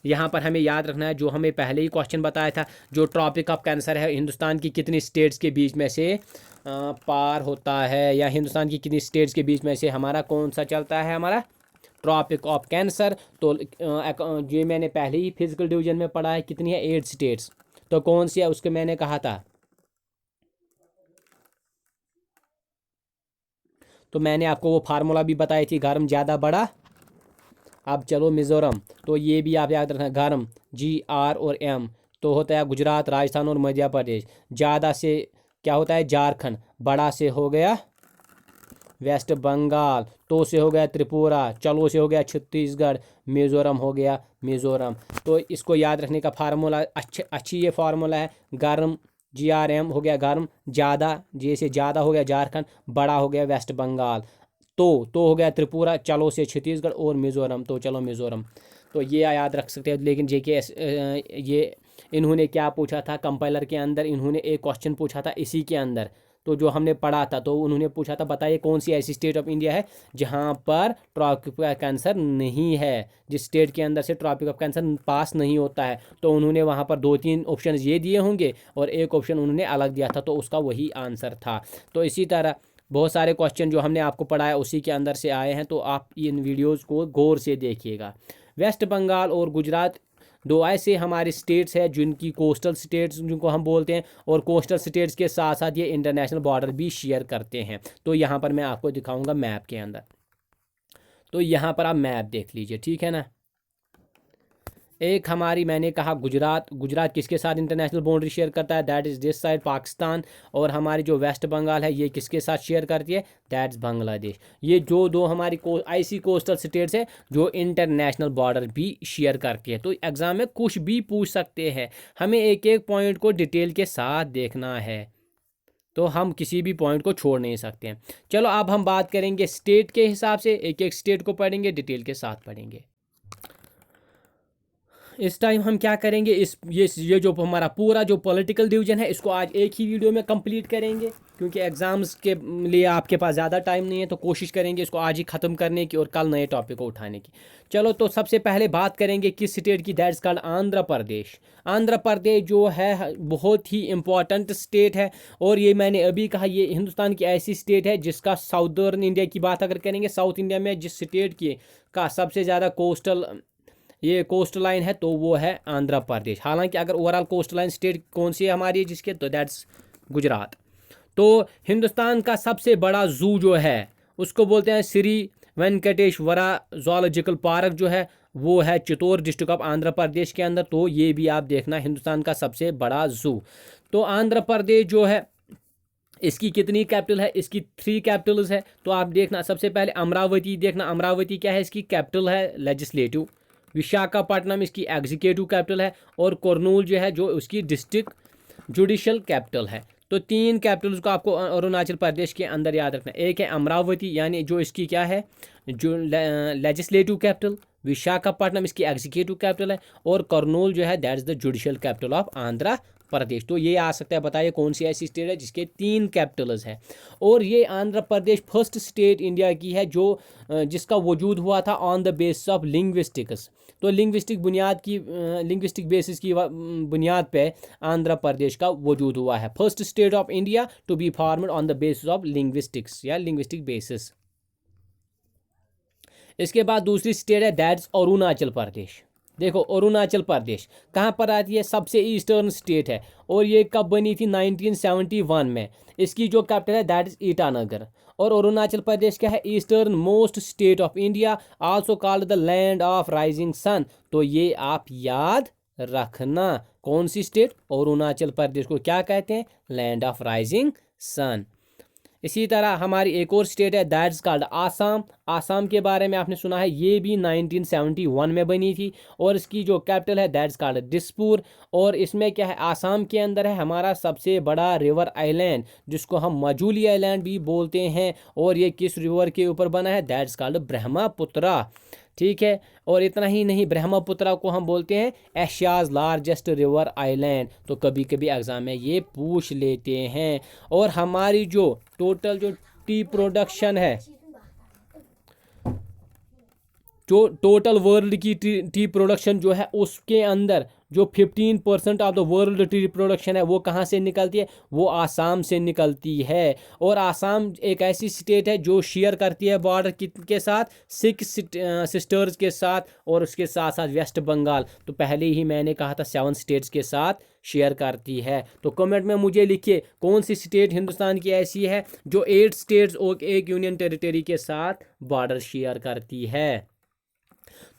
यहाँ पर हमें याद रखना है जो हमें पहले ही क्वेश्चन बताया था, जो ट्रॉपिक ऑफ कैंसर है हिंदुस्तान की कितनी स्टेट्स के बीच में से पार होता है, या हिंदुस्तान की कितनी स्टेट्स के बीच में से हमारा कौन सा चलता है, हमारा ट्रॉपिक ऑफ कैंसर। तो ये मैंने पहले ही फिजिकल डिवीजन में पढ़ा है, कितनी है, 8 स्टेट्स। तो कौन सी है उसके मैंने कहा था, तो मैंने आपको वो फार्मूला भी बताई थी, गर्म ज़्यादा बड़ा। अब चलो मिज़ोरम, तो ये भी आप याद रखना, गर्म GR और M, तो होता है गुजरात, राजस्थान और मध्य प्रदेश। ज़्यादा से क्या होता है, झारखंड। बड़ा से हो गया वेस्ट बंगाल, तो से हो गया त्रिपुरा, चलो से हो गया छत्तीसगढ़, मिज़ोरम हो गया मिज़ोरम। तो इसको याद रखने का फार्मूला अच्छी ये फार्मूला है, गर्म GRM हो गया गर्म, ज़्यादा जैसे ज़्यादा हो गया झारखंड, बड़ा हो गया वेस्ट बंगाल, तो हो गया त्रिपुरा, चलो से छत्तीसगढ़, और मिज़ोरम, तो चलो मिज़ोरम। तो ये याद रख सकते हैं। लेकिन जेके ये इन्होंने क्या पूछा था कंपाइलर के अंदर, इन्होंने एक क्वेश्चन पूछा था इसी के अंदर, तो जो हमने पढ़ा था, तो उन्होंने पूछा था बताइए कौन सी ऐसी स्टेट ऑफ इंडिया है जहाँ पर ट्रॉपिक ऑफ कैंसर नहीं है, जिस स्टेट के अंदर से ट्रॉपिक ऑफ कैंसर पास नहीं होता है। तो उन्होंने वहाँ पर 2-3 ऑप्शन ये दिए होंगे और एक ऑप्शन उन्होंने अलग दिया था, तो उसका वही आंसर था। तो इसी तरह बहुत सारे क्वेश्चन जो हमने आपको पढ़ाया उसी के अंदर से आए हैं, तो आप इन वीडियोज़ को गौर से देखिएगा। वेस्ट बंगाल और गुजरात दो ऐसे हमारे स्टेट्स हैं जिनकी कोस्टल स्टेट्स जिनको हम बोलते हैं, और कोस्टल स्टेट्स के साथ साथ ये इंटरनेशनल बॉर्डर भी शेयर करते हैं। तो यहाँ पर मैं आपको दिखाऊंगा मैप के अंदर, तो यहाँ पर आप मैप देख लीजिए, ठीक है ना। एक हमारी मैंने कहा गुजरात किसके साथ इंटरनेशनल बाउंड्री शेयर करता है, that is this side Pakistan. और हमारी जो वेस्ट बंगाल है ये किसके साथ शेयर करती है, दैट्स बांग्लादेश। ये जो दो हमारी ऐसी कोस्टल स्टेट्स है जो इंटरनेशनल बॉर्डर भी शेयर करती है। तो एग्जाम में कुछ भी पूछ सकते हैं, हमें एक एक पॉइंट को डिटेल के साथ देखना है, तो हम किसी भी पॉइंट को छोड़ नहीं सकते हैं। चलो अब हम बात करेंगे स्टेट के हिसाब से, एक एक स्टेट को पढ़ेंगे, डिटेल के साथ पढ़ेंगे। इस टाइम हम क्या करेंगे, ये जो हमारा पूरा जो पॉलिटिकल डिवीजन है इसको आज एक ही वीडियो में कंप्लीट करेंगे, क्योंकि एग्ज़ाम्स के लिए आपके पास ज़्यादा टाइम नहीं है, तो कोशिश करेंगे इसको आज ही ख़त्म करने की और कल नए टॉपिक को उठाने की। चलो तो सबसे पहले बात करेंगे किस स्टेट की, दैट्स कॉल्ड आंध्र प्रदेश। आंध्र प्रदेश जो है बहुत ही इम्पॉर्टेंट स्टेट है, और ये मैंने अभी कहा ये हिंदुस्तान की ऐसी स्टेट है जिसका साउदर्न इंडिया की बात अगर करेंगे, साउथ इंडिया में जिस स्टेट की का सबसे ज़्यादा कोस्ट लाइन है तो वो है आंध्र प्रदेश। हालांकि अगर ओवरऑल कोस्ट लाइन स्टेट कौन सी है हमारी जिसके, तो दैट्स गुजरात। तो हिंदुस्तान का सबसे बड़ा जू जो है उसको बोलते हैं श्री वेंकटेश्वरा जूलॉजिकल पार्क, जो है वो है चित्तौड़ डिस्ट्रिक्ट ऑफ आंध्र प्रदेश के अंदर। तो ये भी आप देखना हिंदुस्तान का सबसे बड़ा जू। तो आंध्र प्रदेश जो है इसकी कितनी कैपिटल है, इसकी 3 कैपिटल्स है। तो आप देखना सबसे पहले अमरावती देखना, अमरावती क्या है, इसकी कैपिटल है लेजिस्लेटिव विशाखापट्टनम इसकी एग्जीक्यूटिव कैपिटल है, और कुर्नूल जो है जो उसकी डिस्ट्रिक्ट जुडिशल कैपिटल है। तो 3 कैपिटल्स को आपको अरुणाचल प्रदेश के अंदर याद रखना है। एक है अमरावती, यानी जो इसकी क्या है, जो लेजिस्लेटिव कैपिटल, विशाखापट्टनम इसकी एग्जीक्यूटिव कैपिटल है, और कुर्नूल जो है that is the judicial capital of Andhra Pradesh. तो ये आ सकता है, बताइए कौन सी ऐसी स्टेट है जिसके 3 कैपिटल्स हैं। और ये Andhra Pradesh first state India की है जो जिसका वजूद हुआ था on the basis of linguistics. तो लिंग्विस्टिक बेसिस की बुनियाद पे आंध्र प्रदेश का वजूद हुआ है। First state of India to be formed on the basis of linguistics या लिंग्विस्टिक बेसिस। इसके बाद दूसरी स्टेट है दैट्स अरुणाचल प्रदेश। देखो अरुणाचल प्रदेश कहाँ पर आती है, सबसे ईस्टर्न स्टेट है, और ये कब बनी थी, 1971 में। इसकी जो कैपिटल है दैट इज ईटानगर। और अरुणाचल प्रदेश क्या है, eastern most state of India, also called the land of rising sun. तो ये आप याद रखना, कौन सी स्टेट, अरुणाचल प्रदेश को क्या कहते हैं, लैंड ऑफ राइजिंग सन। इसी तरह हमारी एक और स्टेट है दैट्स कॉल्ड आसाम। आसाम के बारे में आपने सुना है, ये भी 1971 में बनी थी, और इसकी जो कैपिटल है दैट्स कॉल्ड दिसपुर। और इसमें क्या है, आसाम के अंदर है हमारा सबसे बड़ा रिवर आइलैंड जिसको हम मजूली आइलैंड भी बोलते हैं, और ये किस रिवर के ऊपर बना है, दैट्स कॉल्ड ब्रह्मपुत्रा। ठीक है, और इतना ही नहीं, ब्रह्मपुत्रा को हम बोलते हैं एशियाज लार्जेस्ट रिवर आइलैंड। तो कभी कभी एग्जाम में ये पूछ लेते हैं। और हमारी जो टोटल जो टी प्रोडक्शन है, जो टोटल वर्ल्ड की टी प्रोडक्शन जो है, उसके अंदर जो 15% of the world T production है वो कहाँ से निकलती है, वो आसाम से निकलती है। और आसाम एक ऐसी स्टेट है जो शेयर करती है बॉर्डर के साथ 6 सिस्टर्स के साथ, और उसके साथ साथ वेस्ट बंगाल। तो पहले ही मैंने कहा था 7 स्टेट्स के साथ शेयर करती है। तो कमेंट में मुझे लिखिए कौन सी स्टेट हिंदुस्तान की ऐसी है जो 8 स्टेट्स और एक यूनियन टेरिटरी के साथ बॉर्डर शेयर करती है।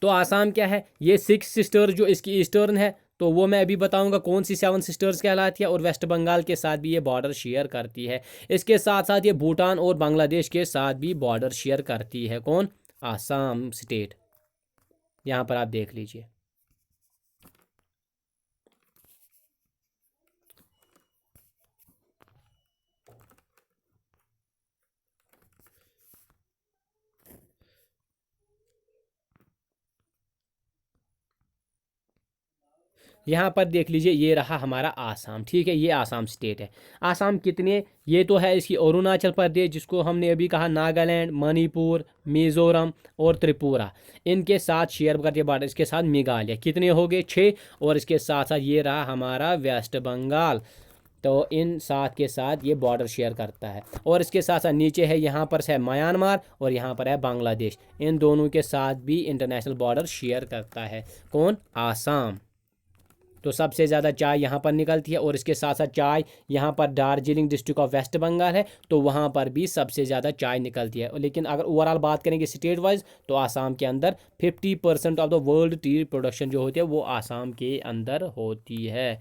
तो आसाम क्या है, ये 6 सिस्टर जो इसकी ईस्टर्न है, तो वो मैं अभी बताऊंगा कौन सी 7 सिस्टर्स कहलाती है, और वेस्ट बंगाल के साथ भी ये बॉर्डर शेयर करती है। इसके साथ साथ ये भूटान और बांग्लादेश के साथ भी बॉर्डर शेयर करती है। कौन, आसाम स्टेट। यहाँ पर आप देख लीजिए। यहाँ पर देख लीजिए, ये रहा हमारा आसाम। ठीक है, ये आसाम स्टेट है। आसाम कितने, ये तो है इसकी अरुणाचल प्रदेश जिसको हमने अभी कहा, नागालैंड, मणिपुर, मिजोरम और त्रिपुरा, इनके साथ शेयर करती है बॉर्डर। इसके साथ मेघालय, कितने हो गए, 6। और इसके साथ साथ ये रहा हमारा वेस्ट बंगाल। तो इन 7 के साथ ये बॉर्डर शेयर करता है। और इसके साथ साथ नीचे है, यहाँ पर है म्यांमार और यहाँ पर है बांग्लादेश। इन दोनों के साथ भी इंटरनेशनल बॉर्डर शेयर करता है। कौन, आसाम। तो सबसे ज़्यादा चाय यहाँ पर निकलती है। और इसके साथ साथ चाय यहाँ पर Darjeeling district of West Bengal है, तो वहाँ पर भी सबसे ज़्यादा चाय निकलती है। लेकिन अगर ओवरऑल बात करेंगे स्टेट वाइज, तो आसाम के अंदर 50% of the world T production जो होती है वो आसाम के अंदर होती है।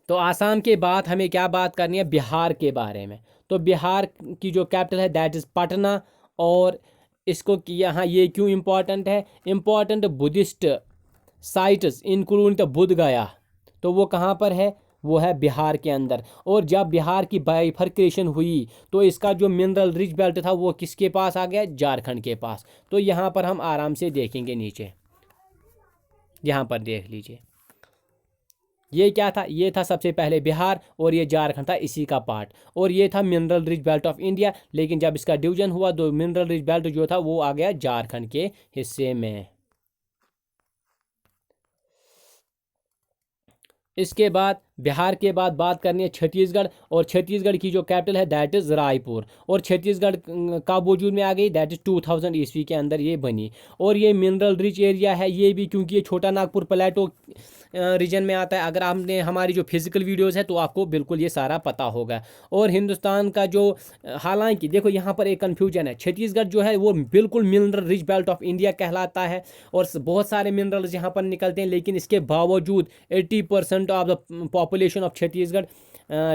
तो आसाम के बाद हमें क्या बात करनी है, बिहार के बारे में। तो बिहार की जो कैपिटल है दैट इज़ पटना। और इसको यहाँ ये क्यों इम्पोर्टेंट है, important Buddhist sites including the Buddha गया, तो वो कहाँ पर है, वो है बिहार के अंदर। और जब बिहार की बाइफर्केशन हुई तो इसका जो मिनरल रिच बेल्ट था वो किसके पास आ गया, झारखंड के पास। तो यहाँ पर हम आराम से देखेंगे नीचे, यहाँ पर देख लीजिए, ये क्या था, ये था सबसे पहले बिहार, और ये झारखंड था इसी का पार्ट। और ये था mineral rich belt of India, लेकिन जब इसका डिवीजन हुआ तो मिनरल रिच बेल्ट जो था वो आ गया झारखंड के हिस्से में। इसके बाद बिहार के बाद बात करनी है छत्तीसगढ़। और छत्तीसगढ़ की जो कैपिटल है दैट इज़ रायपुर। और छत्तीसगढ़ का वजूद में आ गई दैट इज़ 2000 ईस्वी के अंदर ये बनी। और ये मिनरल रिच एरिया है ये भी, क्योंकि ये छोटा नागपुर प्लेटो रीजन में आता है। अगर आपने हमारी जो फिजिकल वीडियोस है तो आपको बिल्कुल ये सारा पता होगा। और हिंदुस्तान का जो, हालांकि देखो यहाँ पर एक कन्फ्यूजन है, छत्तीसगढ़ जो है वो बिल्कुल mineral rich belt of India कहलाता है, और बहुत सारे मिनरल्स यहाँ पर निकलते हैं। लेकिन इसके बावजूद 80% of the population of Chhattisgarh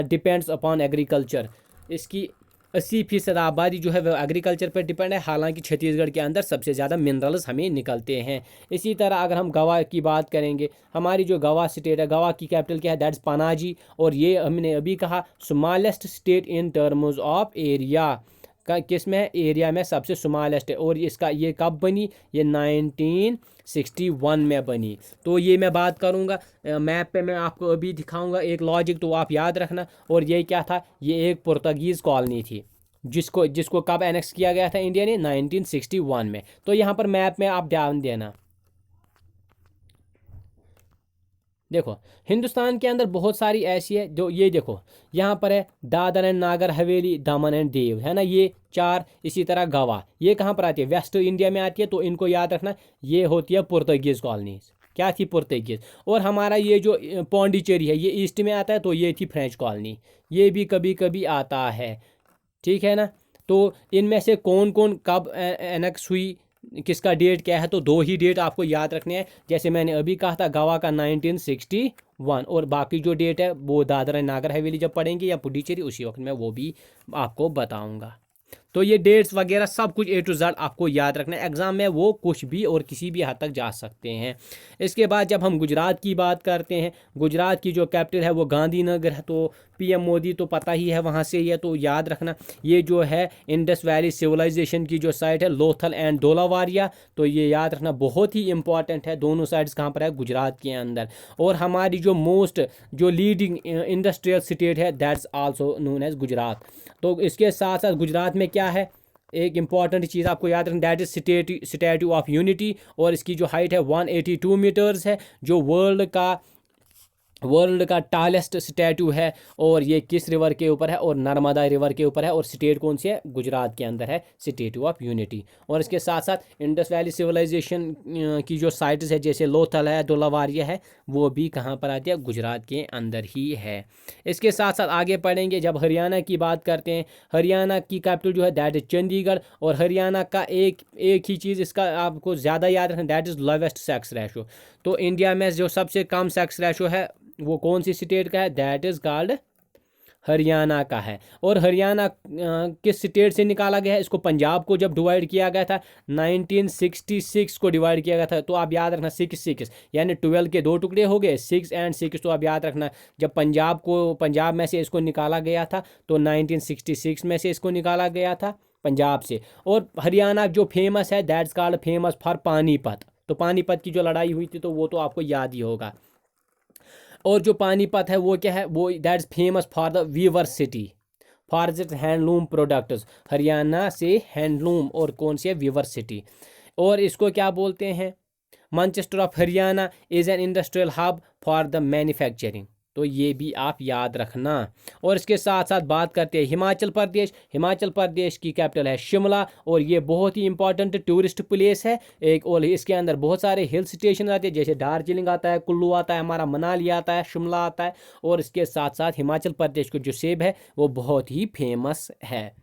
depends upon agriculture. इसकी 80% आबादी जो है वह एग्रीकल्चर पर डिपेंड है। हालांकि छत्तीसगढ़ के अंदर सबसे ज़्यादा मिनरल्स हमें निकलते हैं। इसी तरह अगर हम गवा की बात करेंगे, हमारी जो गवा स्टेट है, गवा की कैपिटल क्या है, दैट्स पनाजी। और ये हमने अभी कहा smallest state in terms of area का, किस में एरिया में सबसे स्मॉलेस्ट है। और इसका ये कब बनी, ये 1961 में बनी। तो ये मैं बात करूँगा मैप पे, मैं आपको अभी दिखाऊंगा एक लॉजिक, तो आप याद रखना। और ये क्या था, ये एक पुर्तगीज़ कॉलोनी थी जिसको जिसको कब एनेक्स किया गया था इंडिया ने, 1961 में। तो यहाँ पर मैप में आप ध्यान देना। देखो हिंदुस्तान के अंदर बहुत सारी ऐसी है जो, ये देखो यहाँ पर है Dadar and Nagar Haveli, Daman and Diu, है ना, ये 4। इसी तरह गवा, ये कहाँ पर आती है, वेस्ट इंडिया में आती है। तो इनको याद रखना, ये होती है पुर्तगीज़ कॉलोनी। क्या थी, पुर्तगीज़। और हमारा ये जो पौंडीचेरी है, ये ईस्ट में आता है, तो ये थी फ्रेंच कॉलोनी, ये भी कभी कभी आता है, ठीक है ना। तो इनमें से कौन कौन कब एनेक्स हुई, किसका डेट क्या है, तो 2 ही डेट आपको याद रखने हैं। जैसे मैंने अभी कहा था गवा का 1961, और बाकी जो डेट है वो दादरा नागर हवेली जब पढ़ेंगे या पुडुचेरी उसी वक्त मैं वो भी आपको बताऊंगा। तो ये डेट्स वगैरह सब कुछ A to Z आपको याद रखना है। एग्ज़ाम में वो कुछ भी और किसी भी हद तक जा सकते हैं। इसके बाद जब हम गुजरात की बात करते हैं, गुजरात की जो कैपिटल है वो गांधीनगर है। तो PM मोदी तो पता ही है वहाँ से ही है, तो याद रखना। ये जो है इंडस वैली सिविलाइजेशन की जो साइट है, लोथल एंड डोलावारिया, तो ये याद रखना बहुत ही इंपॉर्टेंट है। दोनों साइड्स कहाँ पर है, गुजरात के अंदर। और हमारी जो मोस्ट जो लीडिंग इंडस्ट्रियल स्टेट है, that's also known as Gujarat. तो इसके साथ साथ गुजरात में क्या है, एक इंपॉर्टेंट चीज़ आपको याद रखना, that is statute of unity. और इसकी जो हाइट है 182 मीटर्स है, जो वर्ल्ड का टालेस्ट स्टैट्यू है। और ये किस रिवर के ऊपर है, और नर्मदा रिवर के ऊपर है। और स्टेट कौन सी है, गुजरात के अंदर है स्टैट्यू ऑफ यूनिटी। और इसके साथ साथ इंडस वैली सिविलाइजेशन की जो साइट्स है, जैसे लोथल है, डोलावारिया है, वो भी कहाँ पर आती है, गुजरात के अंदर ही है। इसके साथ साथ आगे पढ़ेंगे, जब हरियाणा की बात करते हैं, हरियाणा की कैपिटल जो है दैट इज चंडीगढ़। और हरियाणा का एक ही चीज़ इसका आपको ज़्यादा याद रखना, that is lowest sex ratio. तो इंडिया में जो सबसे कम सेक्स रेशो है वो कौन सी स्टेट का है, दैट इज कॉल्ड हरियाणा का है। और हरियाणा किस स्टेट से निकाला गया है, इसको पंजाब को जब डिवाइड किया गया था 1966 को डिवाइड किया गया था। तो आप याद रखना 6 यानी 12 के 2 टुकड़े हो गए, 6 और 6। तो आप याद रखना जब पंजाब में से इसको निकाला गया था, तो 1966 में से इसको निकाला गया था पंजाब से। और हरियाणा जो फेमस है, that's called famous for Panipat. तो पानीपत की जो लड़ाई हुई थी, तो वो तो आपको याद ही होगा। और जो पानीपत है वो क्या है, वो that's famous for the weaver city, for its handloom products. Haryana से हैंडलूम और कौन सी है, वीवर सिटी। और इसको क्या बोलते हैं, Manchester of Haryana is an industrial hub for the manufacturing. तो ये भी आप याद रखना। और इसके साथ साथ बात करते हैं हिमाचल प्रदेश। हिमाचल प्रदेश की कैपिटल है शिमला, और ये बहुत ही इंपॉर्टेंट टूरिस्ट प्लेस है एक। और इसके अंदर बहुत सारे हिल स्टेशन आते हैं, जैसे दार्जिलिंग आता है, कुल्लू आता है, हमारा मनाली आता है, शिमला आता है। और इसके साथ साथ हिमाचल प्रदेश को जो सेब है वो बहुत ही फेमस है।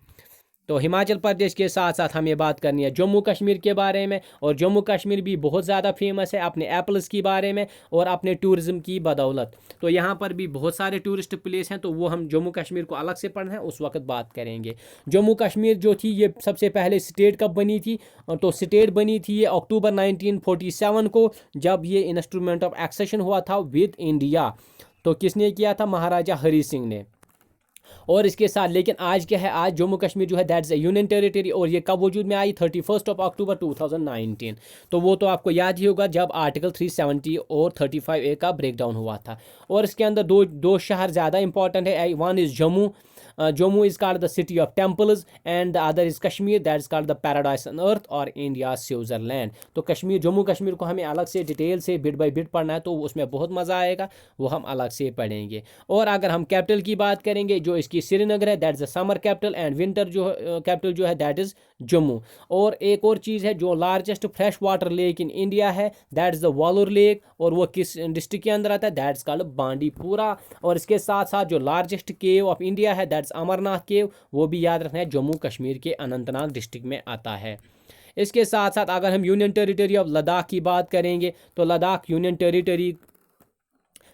तो हिमाचल प्रदेश के साथ साथ हमें बात करनी है जम्मू कश्मीर के बारे में। और जम्मू कश्मीर भी बहुत ज़्यादा फेमस है अपने एप्पल्स की बारे में और अपने टूरिज़्म की बदौलत। तो यहाँ पर भी बहुत सारे टूरिस्ट प्लेस हैं, तो वो हम जम्मू कश्मीर को अलग से पढ़ना है, उस वक्त बात करेंगे। जम्मू कश्मीर जो थी ये सबसे पहले स्टेट कब बनी थी, तो स्टेट बनी थी ये अक्टूबर 1947 को, जब ये इंस्ट्रूमेंट ऑफ एक्सेशन हुआ था विद इंडिया। तो किसने किया था, महाराजा हरी सिंह ने। और इसके साथ लेकिन आज क्या है, आज जम्मू कश्मीर जो है दैट्स ए यूनियन टेरिटरी। और ये कब वजूद में आई, 31 अक्टूबर 2019। तो वो तो आपको याद ही होगा जब आर्टिकल 370 और 35A का ब्रेक डाउन हुआ था। और इसके अंदर दो शहर ज़्यादा इंपॉर्टेंट है, one is Jammu. Jammu is called the city of temples and the other is Kashmir, that is called the paradise on earth और India Switzerland। तो कश्मीर, जम्मू कश्मीर को हमें अलग से डिटेल से बिट बाय बिट पढ़ना है, तो उसमें बहुत मज़ा आएगा, वो हम अलग से पढ़ेंगे। और अगर हम कैपिटल की बात करेंगे, जो इसकी श्रीनगर है that is the summer capital, and winter जो कैपिटल जो है दैट इज़ जम्मू। और एक और चीज़ है, जो largest fresh water lake in India है दैट इज़ द वॉलूर लेक, और वो किस डिस्ट्रिक्ट के अंदर आता है, दैट्स कॉल्ड बांडीपुरा। और इसके साथ साथ जो लार्जेस्ट केव ऑफ इंडिया है दैट्स अमरनाथ केव, वो भी याद रखना है, जम्मू कश्मीर के अनंतनाग डिस्ट्रिक्ट में आता है। इसके साथ साथ अगर हम यूनियन टेरिटरी ऑफ लद्दाख की बात करेंगे, तो लद्दाख यूनियन टेरिटरी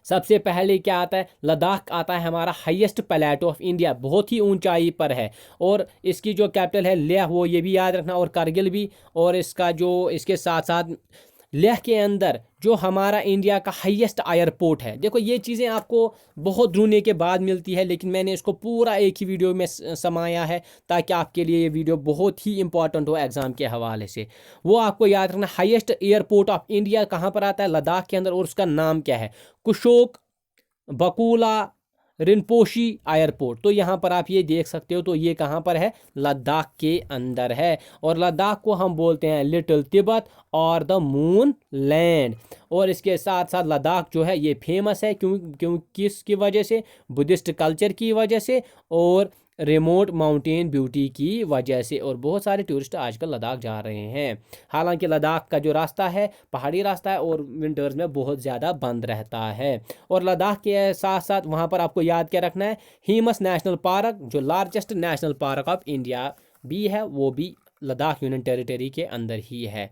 सबसे पहले क्या आता है, लद्दाख आता है हमारा हाईएस्ट प्लेटो ऑफ इंडिया, बहुत ही ऊंचाई पर है। और इसकी जो कैपिटल है लेह, वो ये भी याद रखना, और कारगिल भी। और इसका जो इसके साथ साथ लेह के अंदर जो हमारा इंडिया का हाईएस्ट एयरपोर्ट है। देखो ये चीज़ें आपको बहुत ढूंढने के बाद मिलती है, लेकिन मैंने इसको पूरा एक ही वीडियो में समाया है, ताकि आपके लिए ये वीडियो बहुत ही इंपॉर्टेंट हो एग्जाम के हवाले से। वो आपको याद रखना, हाईएस्ट एयरपोर्ट ऑफ इंडिया कहाँ पर आता है, लद्दाख के अंदर, और उसका नाम क्या है, कुशोक बकुला रिनपोशी एयरपोर्ट। तो यहाँ पर आप ये देख सकते हो, तो ये कहाँ पर है, लद्दाख के अंदर है। और लद्दाख को हम बोलते हैं लिटिल तिब्बत और द मून लैंड। और इसके साथ साथ लद्दाख जो है ये फेमस है, क्यों किसकी वजह से, बुद्धिस्ट कल्चर की वजह से और रिमोट माउंटेन ब्यूटी की वजह से। और बहुत सारे टूरिस्ट आजकल लद्दाख जा रहे हैं। हालांकि लद्दाख का जो रास्ता है पहाड़ी रास्ता है, और विंटर्स में बहुत ज़्यादा बंद रहता है। और लद्दाख के साथ साथ वहाँ पर आपको याद क्या रखना है, हिमस नेशनल पार्क, जो largest national park of India भी है, वो भी लद्दाख यूनियन टेरिटरी के अंदर ही है।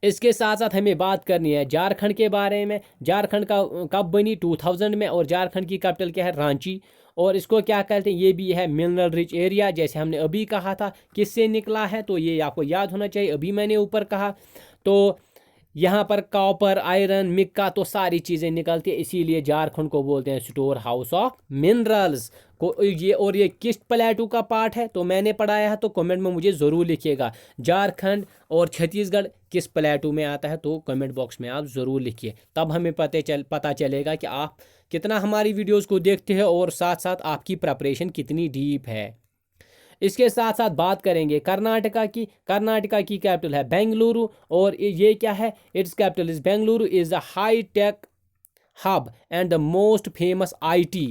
इसके साथ साथ हमें बात करनी है झारखंड के बारे में। झारखंड का कब बनी, 2000 में। और झारखंड की कैपिटल क्या है, रांची। और इसको क्या कहते हैं, ये भी है मिनरल रिच एरिया, जैसे हमने अभी कहा था। किससे निकला है, तो ये आपको याद होना चाहिए, अभी मैंने ऊपर कहा। तो यहाँ पर कॉपर, आयरन, मिक्का, तो सारी चीज़ें निकलती है, इसीलिए झारखंड को बोलते हैं स्टोर हाउस ऑफ मिनरल्स को। ये और ये किस प्लेटू का पार्ट है, तो मैंने पढ़ाया है, तो कमेंट में मुझे ज़रूर लिखिएगा झारखंड और छत्तीसगढ़ किस प्लेटू में आता है, तो कमेंट बॉक्स में आप ज़रूर लिखिए। तब हमें पता चलेगा कि आप कितना हमारी वीडियोज़ को देखते हैं, और साथ साथ आपकी प्रिपरेशन कितनी डीप है। इसके साथ साथ बात करेंगे कर्नाटका की। कर्नाटका की कैपिटल है बेंगलुरु। और ये क्या है, it's capital is Bengaluru, is a high tech hub and the most famous IT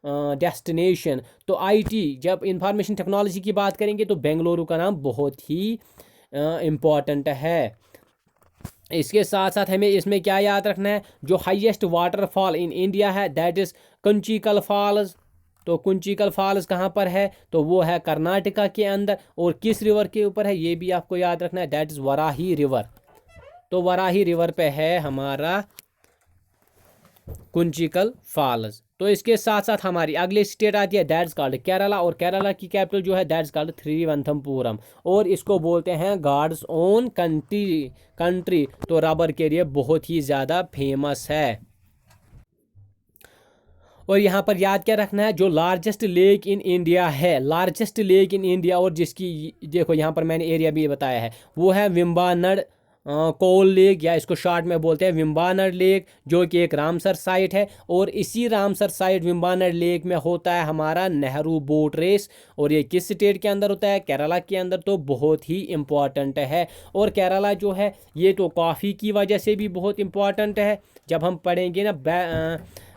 destination. तो आईटी, जब इंफॉर्मेशन टेक्नोलॉजी की बात करेंगे, तो बेंगलुरु का नाम बहुत ही इम्पॉर्टेंट है। इसके साथ साथ हमें इसमें क्या याद रखना है, जो हाईएस्ट वाटरफॉल इन इंडिया है, दैट इज कुंचिकल फॉल्स। तो कुंचिकल फॉल्स कहाँ पर है, तो वो है कर्नाटका के अंदर। और किस रिवर के ऊपर है, ये भी आपको याद रखना है, दैट इज वराही रिवर। तो वराही रिवर पे है हमारा कुंचिकल फॉल्स। तो इसके साथ साथ हमारी अगली स्टेट आती है, दैट्स कॉल्ड केरला। और केरला की कैपिटल जो है, दैट्स कॉल्ड त्रिवंतपुरम। और इसको बोलते हैं गॉड्स ओन कंट्री। तो रबर के लिए बहुत ही ज़्यादा फेमस है। और यहाँ पर याद क्या रखना है, जो लार्जेस्ट लेक इन इंडिया है, लार्जेस्ट लेक इन इंडिया, और जिसकी देखो यहाँ पर मैंने एरिया भी बताया है, वो है विम्बानड कोल लेक, या इसको शॉर्ट में बोलते हैं विम्बानड लेक, जो कि एक रामसर साइट है। और इसी रामसर साइट विम्बानड लेक में होता है हमारा नेहरू बोट रेस। और ये किस स्टेट के अंदर होता है, केरला के अंदर। तो बहुत ही इम्पॉर्टेंट है। और केरला जो है ये तो कॉफ़ी की वजह से भी बहुत इम्पॉर्टेंट है। जब हम पढ़ेंगे ना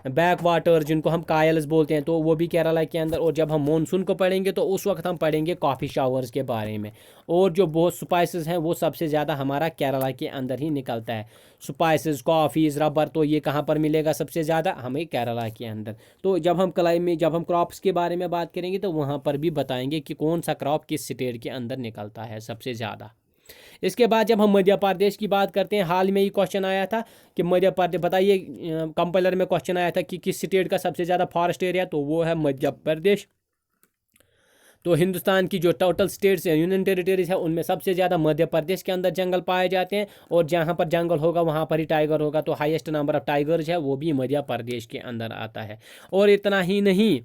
बैक वाटर, जिनको हम कायल्स बोलते हैं, तो वो भी केरला के अंदर। और जब हम मानसून को पढ़ेंगे, तो उस वक्त हम पढ़ेंगे कॉफ़ी शावर्स के बारे में। और जो बहुत स्पाइसेस हैं, वो सबसे ज़्यादा हमारा केरला के अंदर ही निकलता है। स्पाइसेस, कॉफ़ीज़, रबर, तो ये कहाँ पर मिलेगा सबसे ज़्यादा, हमें केरला के अंदर। तो जब हम जब हम क्रॉप्स के बारे में बात करेंगे, तो वहाँ पर भी बताएंगे कि कौन सा क्रॉप किस स्टेट के अंदर निकलता है सबसे ज़्यादा। इसके बाद जब हम मध्य प्रदेश की बात करते हैं, हाल में ही क्वेश्चन आया था कि मध्य प्रदेश, बताइए, कंपाइलर में क्वेश्चन आया था कि किस स्टेट का सबसे ज़्यादा फॉरेस्ट एरिया, तो वो है मध्य प्रदेश। तो हिंदुस्तान की जो टोटल स्टेट्स हैं, यूनियन टेरिटरीज है, उनमें सबसे ज़्यादा मध्य प्रदेश के अंदर जंगल पाए जाते हैं। और जहाँ पर जंगल होगा वहाँ पर ही टाइगर होगा। तो हाईएस्ट नंबर ऑफ टाइगर्स है, वो भी मध्य प्रदेश के अंदर आता है। और इतना ही नहीं,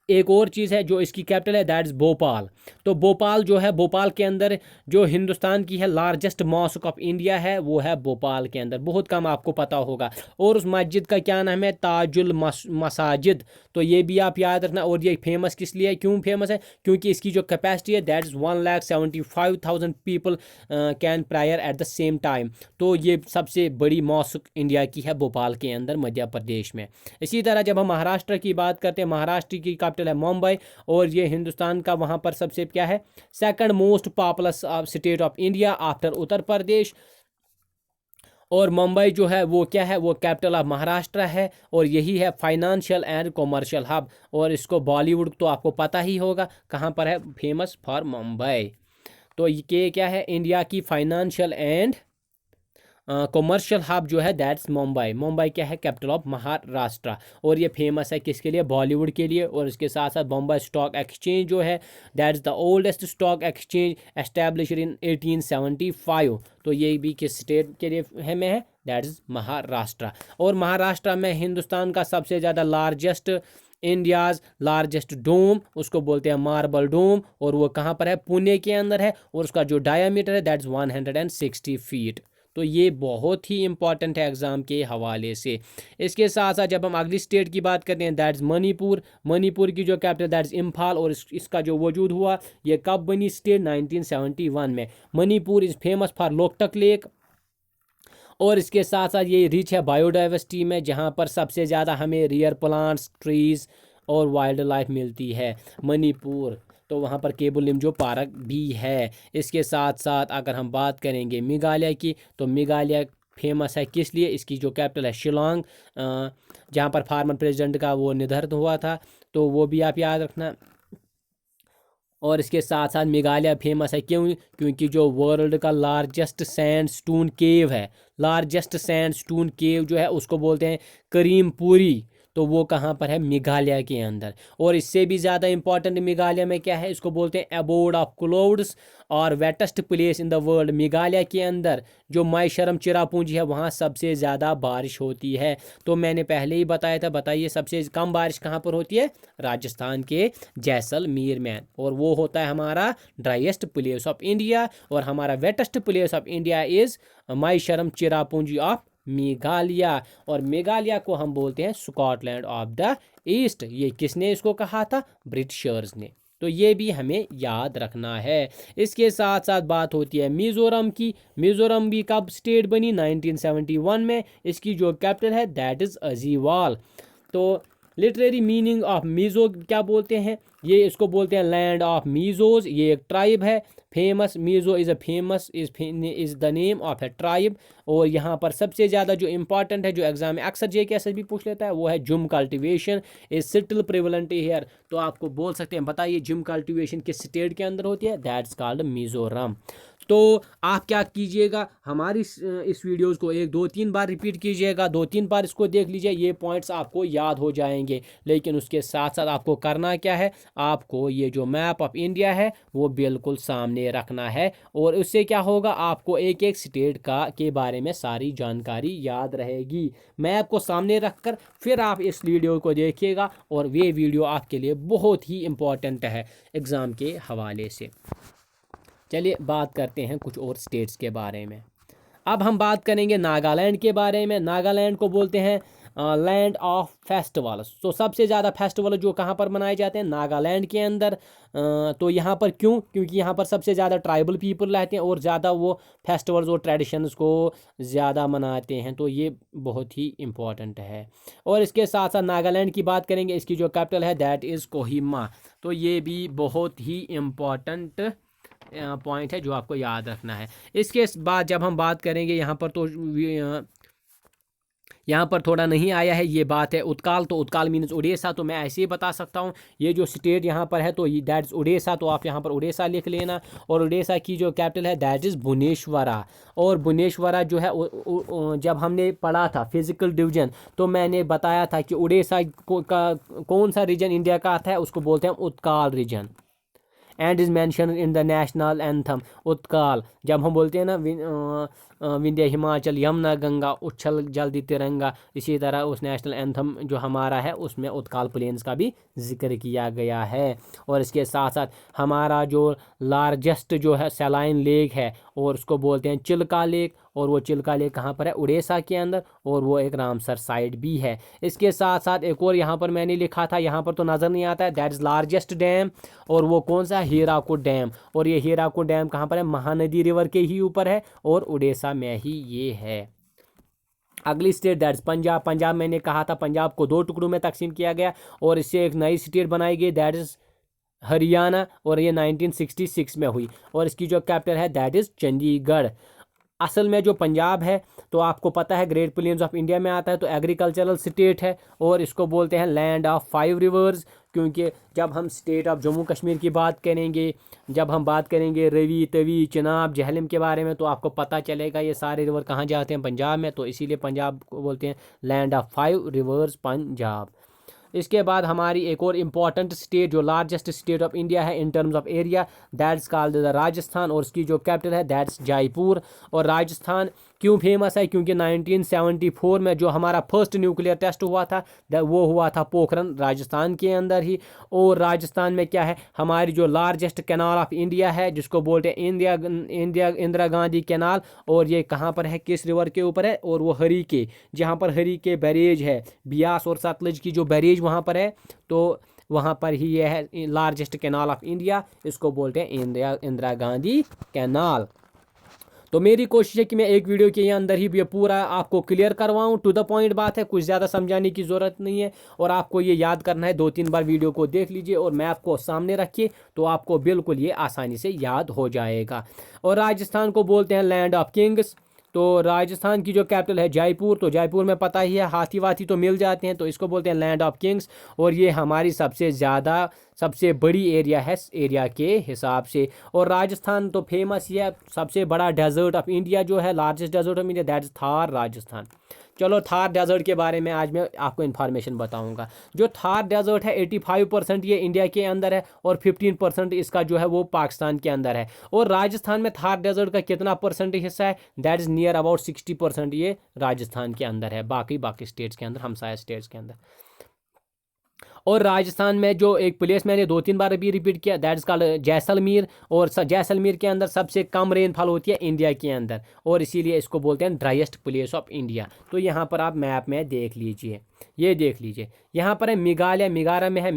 एक और चीज़ है जो इसकी कैपिटल है, दैट इज़ भोपाल। तो भोपाल जो है, भोपाल के अंदर जो हिंदुस्तान की है लार्जेस्ट मॉस्क ऑफ इंडिया है, वो है भोपाल के अंदर। बहुत कम आपको पता होगा। और उस मस्जिद का क्या नाम है, ताजुल मसाजिद। तो ये भी आप याद रखना। और ये फेमस किस लिए है, क्यों फेमस है, क्योंकि इसकी जो कैपेसिटी है, that is 1,75,000 people can prior at the same time. तो ये सबसे बड़ी मॉस्क इंडिया की है भोपाल के अंदर, मध्य प्रदेश में। इसी तरह जब हम महाराष्ट्र की बात करते हैं, महाराष्ट्र की कैपिटल है मुंबई। और ये हिंदुस्तान का वहाँ पर सबसे क्या है, second most populous state of India after Uttar Pradesh. और मुंबई जो है वो क्या है, वो कैपिटल ऑफ महाराष्ट्र है। और यही है फाइनेंशियल एंड कॉमर्शियल हब। और इसको बॉलीवुड तो आपको पता ही होगा कहाँ पर है, फेमस फॉर मुंबई। तो ये क्या है, इंडिया की फाइनेंशियल एंड कॉमर्शियल हब जो है दैट्स मुंबई। मुंबई क्या है? Capital of Maharashtra. और ये फेमस है किसके लिए? बॉलीवुड के लिए। और इसके साथ साथ बॉम्बे स्टॉक एक्सचेंज जो है that's the oldest stock exchange established in 1875। तो ये भी किस स्टेट के लिए है में है? That is Maharashtra. और महाराष्ट्र में हिंदुस्तान का सबसे ज़्यादा लार्जेस्ट, इंडियाज लार्जेस्ट डोम, उसको बोलते हैं मार्बल डोम, और वो कहाँ पर है? पुणे के अंदर है। और उसका जो डायमीटर है दैट्स 160 फीट। तो ये बहुत ही इंपॉर्टेंट है एग्ज़ाम के हवाले से। इसके साथ साथ जब हम अगली स्टेट की बात करते हैं दैट्स मणिपुर। मणिपुर की जो कैपिटल दैट्स इम्फाल। और इसका जो वजूद हुआ, ये कब बनी स्टेट? 1971 में। Manipur is famous for Loktak lake. और इसके साथ साथ ये रिच है बायोडाइवर्सिटी में, जहाँ पर सबसे ज़्यादा हमें रियर प्लांट्स, ट्रीज़ और वाइल्ड लाइफ मिलती है मणिपुर। तो वहाँ पर केबुल लिमजो पार्क भी है। इसके साथ साथ अगर हम बात करेंगे मेघालय की, तो मेघालय फेमस है किस लिए? इसकी जो कैपिटल है शिलोंग, जहाँ पर फार्मर प्रेसिडेंट का वो निधन हुआ था, तो वो भी आप याद रखना। और इसके साथ साथ मेघालय फेमस है क्यों? क्योंकि जो वर्ल्ड का लार्जेस्ट सैंड स्टोन केव है, लार्जेस्ट सैंड स्टोन केव जो है उसको बोलते हैं करीमपुरी। तो वो कहाँ पर है? मेघालय के अंदर। और इससे भी ज़्यादा इंपॉर्टेंट मेघालय में क्या है? इसको बोलते हैं अबोर्ड ऑफ क्लाउड्स और wettest place in the world. Meghalaya के अंदर जो माईशरम चिरापूंजी है वहाँ सबसे ज़्यादा बारिश होती है। तो मैंने पहले ही बताया था। बताइए सबसे कम बारिश कहाँ पर होती है? राजस्थान के जैसलमेर में। और वो होता है हमारा ड्राइएस्ट प्लेस ऑफ इंडिया। और हमारा wettest place of India is Mawsynram Cherrapunji of Meghalaya. और मेघालय को हम बोलते हैं स्कॉटलैंड ऑफ द ईस्ट। ये किसने इसको कहा था? ब्रिटिशर्स ने। तो ये भी हमें याद रखना है। इसके साथ साथ बात होती है मिज़ोरम की। मिज़ोरम भी कब स्टेट बनी? 1971 में। इसकी जो कैपिटल है दैट इज़ अजीवाल। तो लिटरेरी मीनिंग ऑफ मीज़ो क्या बोलते हैं? ये इसको बोलते हैं लैंड ऑफ मीज़ोज। ये एक ट्राइब है। Famous Mizo is is the name of a tribe. और यहाँ पर सबसे ज़्यादा जो इंपॉर्टेंट है, जो एग्जाम में अक्सर JKS भी पूछ लेता है, वो है jhum cultivation is still prevalent here. तो आपको बोल सकते हैं, बताइए जुम कल्टिवेशन किस स्टेट के अंदर होती है? That's called Mizoram. तो आप क्या कीजिएगा, हमारी इस वीडियोज़ को 1-2-3 बार रिपीट कीजिएगा, 2-3 बार इसको देख लीजिए, ये पॉइंट्स आपको याद हो जाएंगे। लेकिन उसके साथ साथ आपको करना क्या है? आपको ये जो मैप ऑफ इंडिया है वो बिल्कुल सामने रखना है। और उससे क्या होगा? आपको एक एक स्टेट के बारे में सारी जानकारी याद रहेगी। मैप को सामने रखकर फिर आप इस वीडियो को देखिएगा, और ये वीडियो आपके लिए बहुत ही इम्पोर्टेंट है एग्ज़ाम के हवाले से। चलिए बात करते हैं कुछ और स्टेट्स के बारे में। अब हम बात करेंगे नागालैंड के बारे में। नागालैंड को बोलते हैं लैंड ऑफ फेस्टिवल्स। तो सबसे ज़्यादा फेस्टिवल जो कहाँ पर मनाए जाते हैं? नागालैंड के अंदर। तो यहाँ पर क्यों? क्योंकि यहाँ पर सबसे ज़्यादा ट्राइबल पीपल रहते हैं और ज़्यादा वो फेस्टिवल्स और ट्रेडिशंस को ज़्यादा मनाते हैं। तो ये बहुत ही इम्पोर्टेंट है। और इसके साथ साथ नागालैंड की बात करेंगे, इसकी जो कैपिटल है दैट इज़ कोहिमा। तो ये भी बहुत ही इम्पोर्टेंट पॉइंट है जो आपको याद रखना है। इसके बाद जब हम बात करेंगे यहाँ पर, तो यहाँ पर थोड़ा नहीं आया है, ये बात है उत्काल। तो उत्काल मीन्स उड़ीसा। तो मैं ऐसे ही बता सकता हूँ, ये जो स्टेट यहाँ पर है तो ये दैट्स उड़ीसा। तो आप यहाँ पर उड़ीसा लिख लेना। और उड़ीसा की जो कैपिटल है दैट इज़ भुवनेश्वरा। और भुवनेश्वरा जो है जब हमने पढ़ा था फिजिकल डिवीजन, तो मैंने बताया था कि उड़ीसा का कौन सा रीजन इंडिया का आता है? उसको बोलते हैं Utkal region. And is mentioned in the national anthem Utkal. जब हम बोलते हैं ना विंध्य हिमाचल यमुना गंगा उच्छल जल्दी तिरंगा, इसी तरह उस नेशनल एंथम जो हमारा है उसमें उत्काल प्लेन्स का भी जिक्र किया गया है। और इसके साथ साथ हमारा जो लार्जेस्ट जो है सैलाइन लेक है, और उसको बोलते हैं चिल्का लेक। और वो चिल्का लेक कहाँ पर है? उड़ीसा के अंदर। और वो एक रामसर साइट भी है। इसके साथ साथ एक और यहाँ पर मैंने लिखा था, यहाँ पर तो नज़र नहीं आता है, दैट इज़ लार्जेस्ट डैम। और वो कौन सा? हीराकुड डैम। और ये हीराकुड डैम कहाँ पर है? महानदी रिवर के ही ऊपर है, और उड़ीसा में ही ये है। अगली स्टेट दैट्स पंजाब। पंजाब मैंने कहा था पंजाब को 2 टुकड़ों में तकसीम किया गया, और इससे एक नई स्टेट बनाई गई दैट इज़ हरियाणा। और ये 1966 में हुई। और इसकी जो कैपिटल है दैट इज़ चंडीगढ़। असल में जो पंजाब है तो आपको पता है ग्रेट प्लेन्स ऑफ इंडिया में आता है, तो एग्रीकल्चरल स्टेट है और इसको बोलते हैं लैंड ऑफ 5 रिवर्स। क्योंकि जब हम स्टेट ऑफ जम्मू कश्मीर की बात करेंगे, जब हम बात करेंगे रवि, तवी, चिनाब, जहलम के बारे में, तो आपको पता चलेगा ये सारे रिवर कहाँ जाते हैं, पंजाब में। तो इसीलिए पंजाब को बोलते हैं लैंड ऑफ 5 रिवर्स पंजाब। इसके बाद हमारी एक और इम्पॉर्टेंट स्टेट जो लार्जेस्ट स्टेट ऑफ इंडिया है इन terms of area, that's called the Rajasthan, और उसकी जो कैपिटल है दैट्स जयपुर। और राजस्थान क्यों फेमस है? क्योंकि 1974 में जो हमारा फर्स्ट न्यूक्लियर टेस्ट हुआ था वो हुआ था पोखरन, राजस्थान के अंदर ही। और राजस्थान में क्या है, हमारी जो लार्जेस्ट कैनाल ऑफ इंडिया है जिसको बोलते हैं इंदिरा गांधी कैनाल, और ये कहाँ पर है, किस रिवर के ऊपर है, और वो हरीके, जहाँ पर हरीके बैरेज है, बियास और सतलज की जो बैरेज वहाँ पर है, तो वहाँ पर ही ये है लार्जेस्ट कैनाल ऑफ इंडिया, इसको बोलते हैं इंदिरा गांधी कैनाल। तो मेरी कोशिश है कि मैं एक वीडियो के अंदर ही ये पूरा आपको क्लियर करवाऊं, टू द पॉइंट बात है, कुछ ज़्यादा समझाने की ज़रूरत नहीं है। और आपको ये याद करना है, 2-3 बार वीडियो को देख लीजिए और मैप को सामने रखिए, तो आपको बिल्कुल ये आसानी से याद हो जाएगा। और राजस्थान को बोलते हैं लैंड ऑफ किंग्स। तो राजस्थान की जो कैपिटल है जयपुर, तो जयपुर में पता ही है हाथी वाथी तो मिल जाते हैं, तो इसको बोलते हैं लैंड ऑफ किंग्स। और ये हमारी सबसे बड़ी एरिया है एरिया के हिसाब से। और राजस्थान तो फेमस ही है, सबसे बड़ा डेजर्ट ऑफ इंडिया जो है, largest desert of India, that is Thar Rajasthan. चलो थार डेजर्ट के बारे में आज मैं आपको इन्फॉर्मेशन बताऊंगा। जो थार डेजर्ट है 85% ये इंडिया के अंदर है और 15% इसका जो है वो पाकिस्तान के अंदर है। और राजस्थान में थार डेजर्ट का कितना परसेंट हिस्सा है, दैट इज़ नियर अबाउट 60% ये राजस्थान के अंदर है, बाकी स्टेट्स के अंदर, हमसाया स्टेट्स के अंदर। और राजस्थान में जो एक प्लेस मैंने 2-3 बार अभी रिपीट किया, दैट इज कॉल्ड जैसलमेर। और जैसलमेर के अंदर सबसे कम रेनफॉल होती है इंडिया के अंदर, और इसीलिए इसको बोलते हैं ड्राइएस्ट प्लेस ऑफ इंडिया। तो यहाँ पर आप मैप में देख लीजिए, ये देख लीजिए, यहाँ पर है मेघालय में है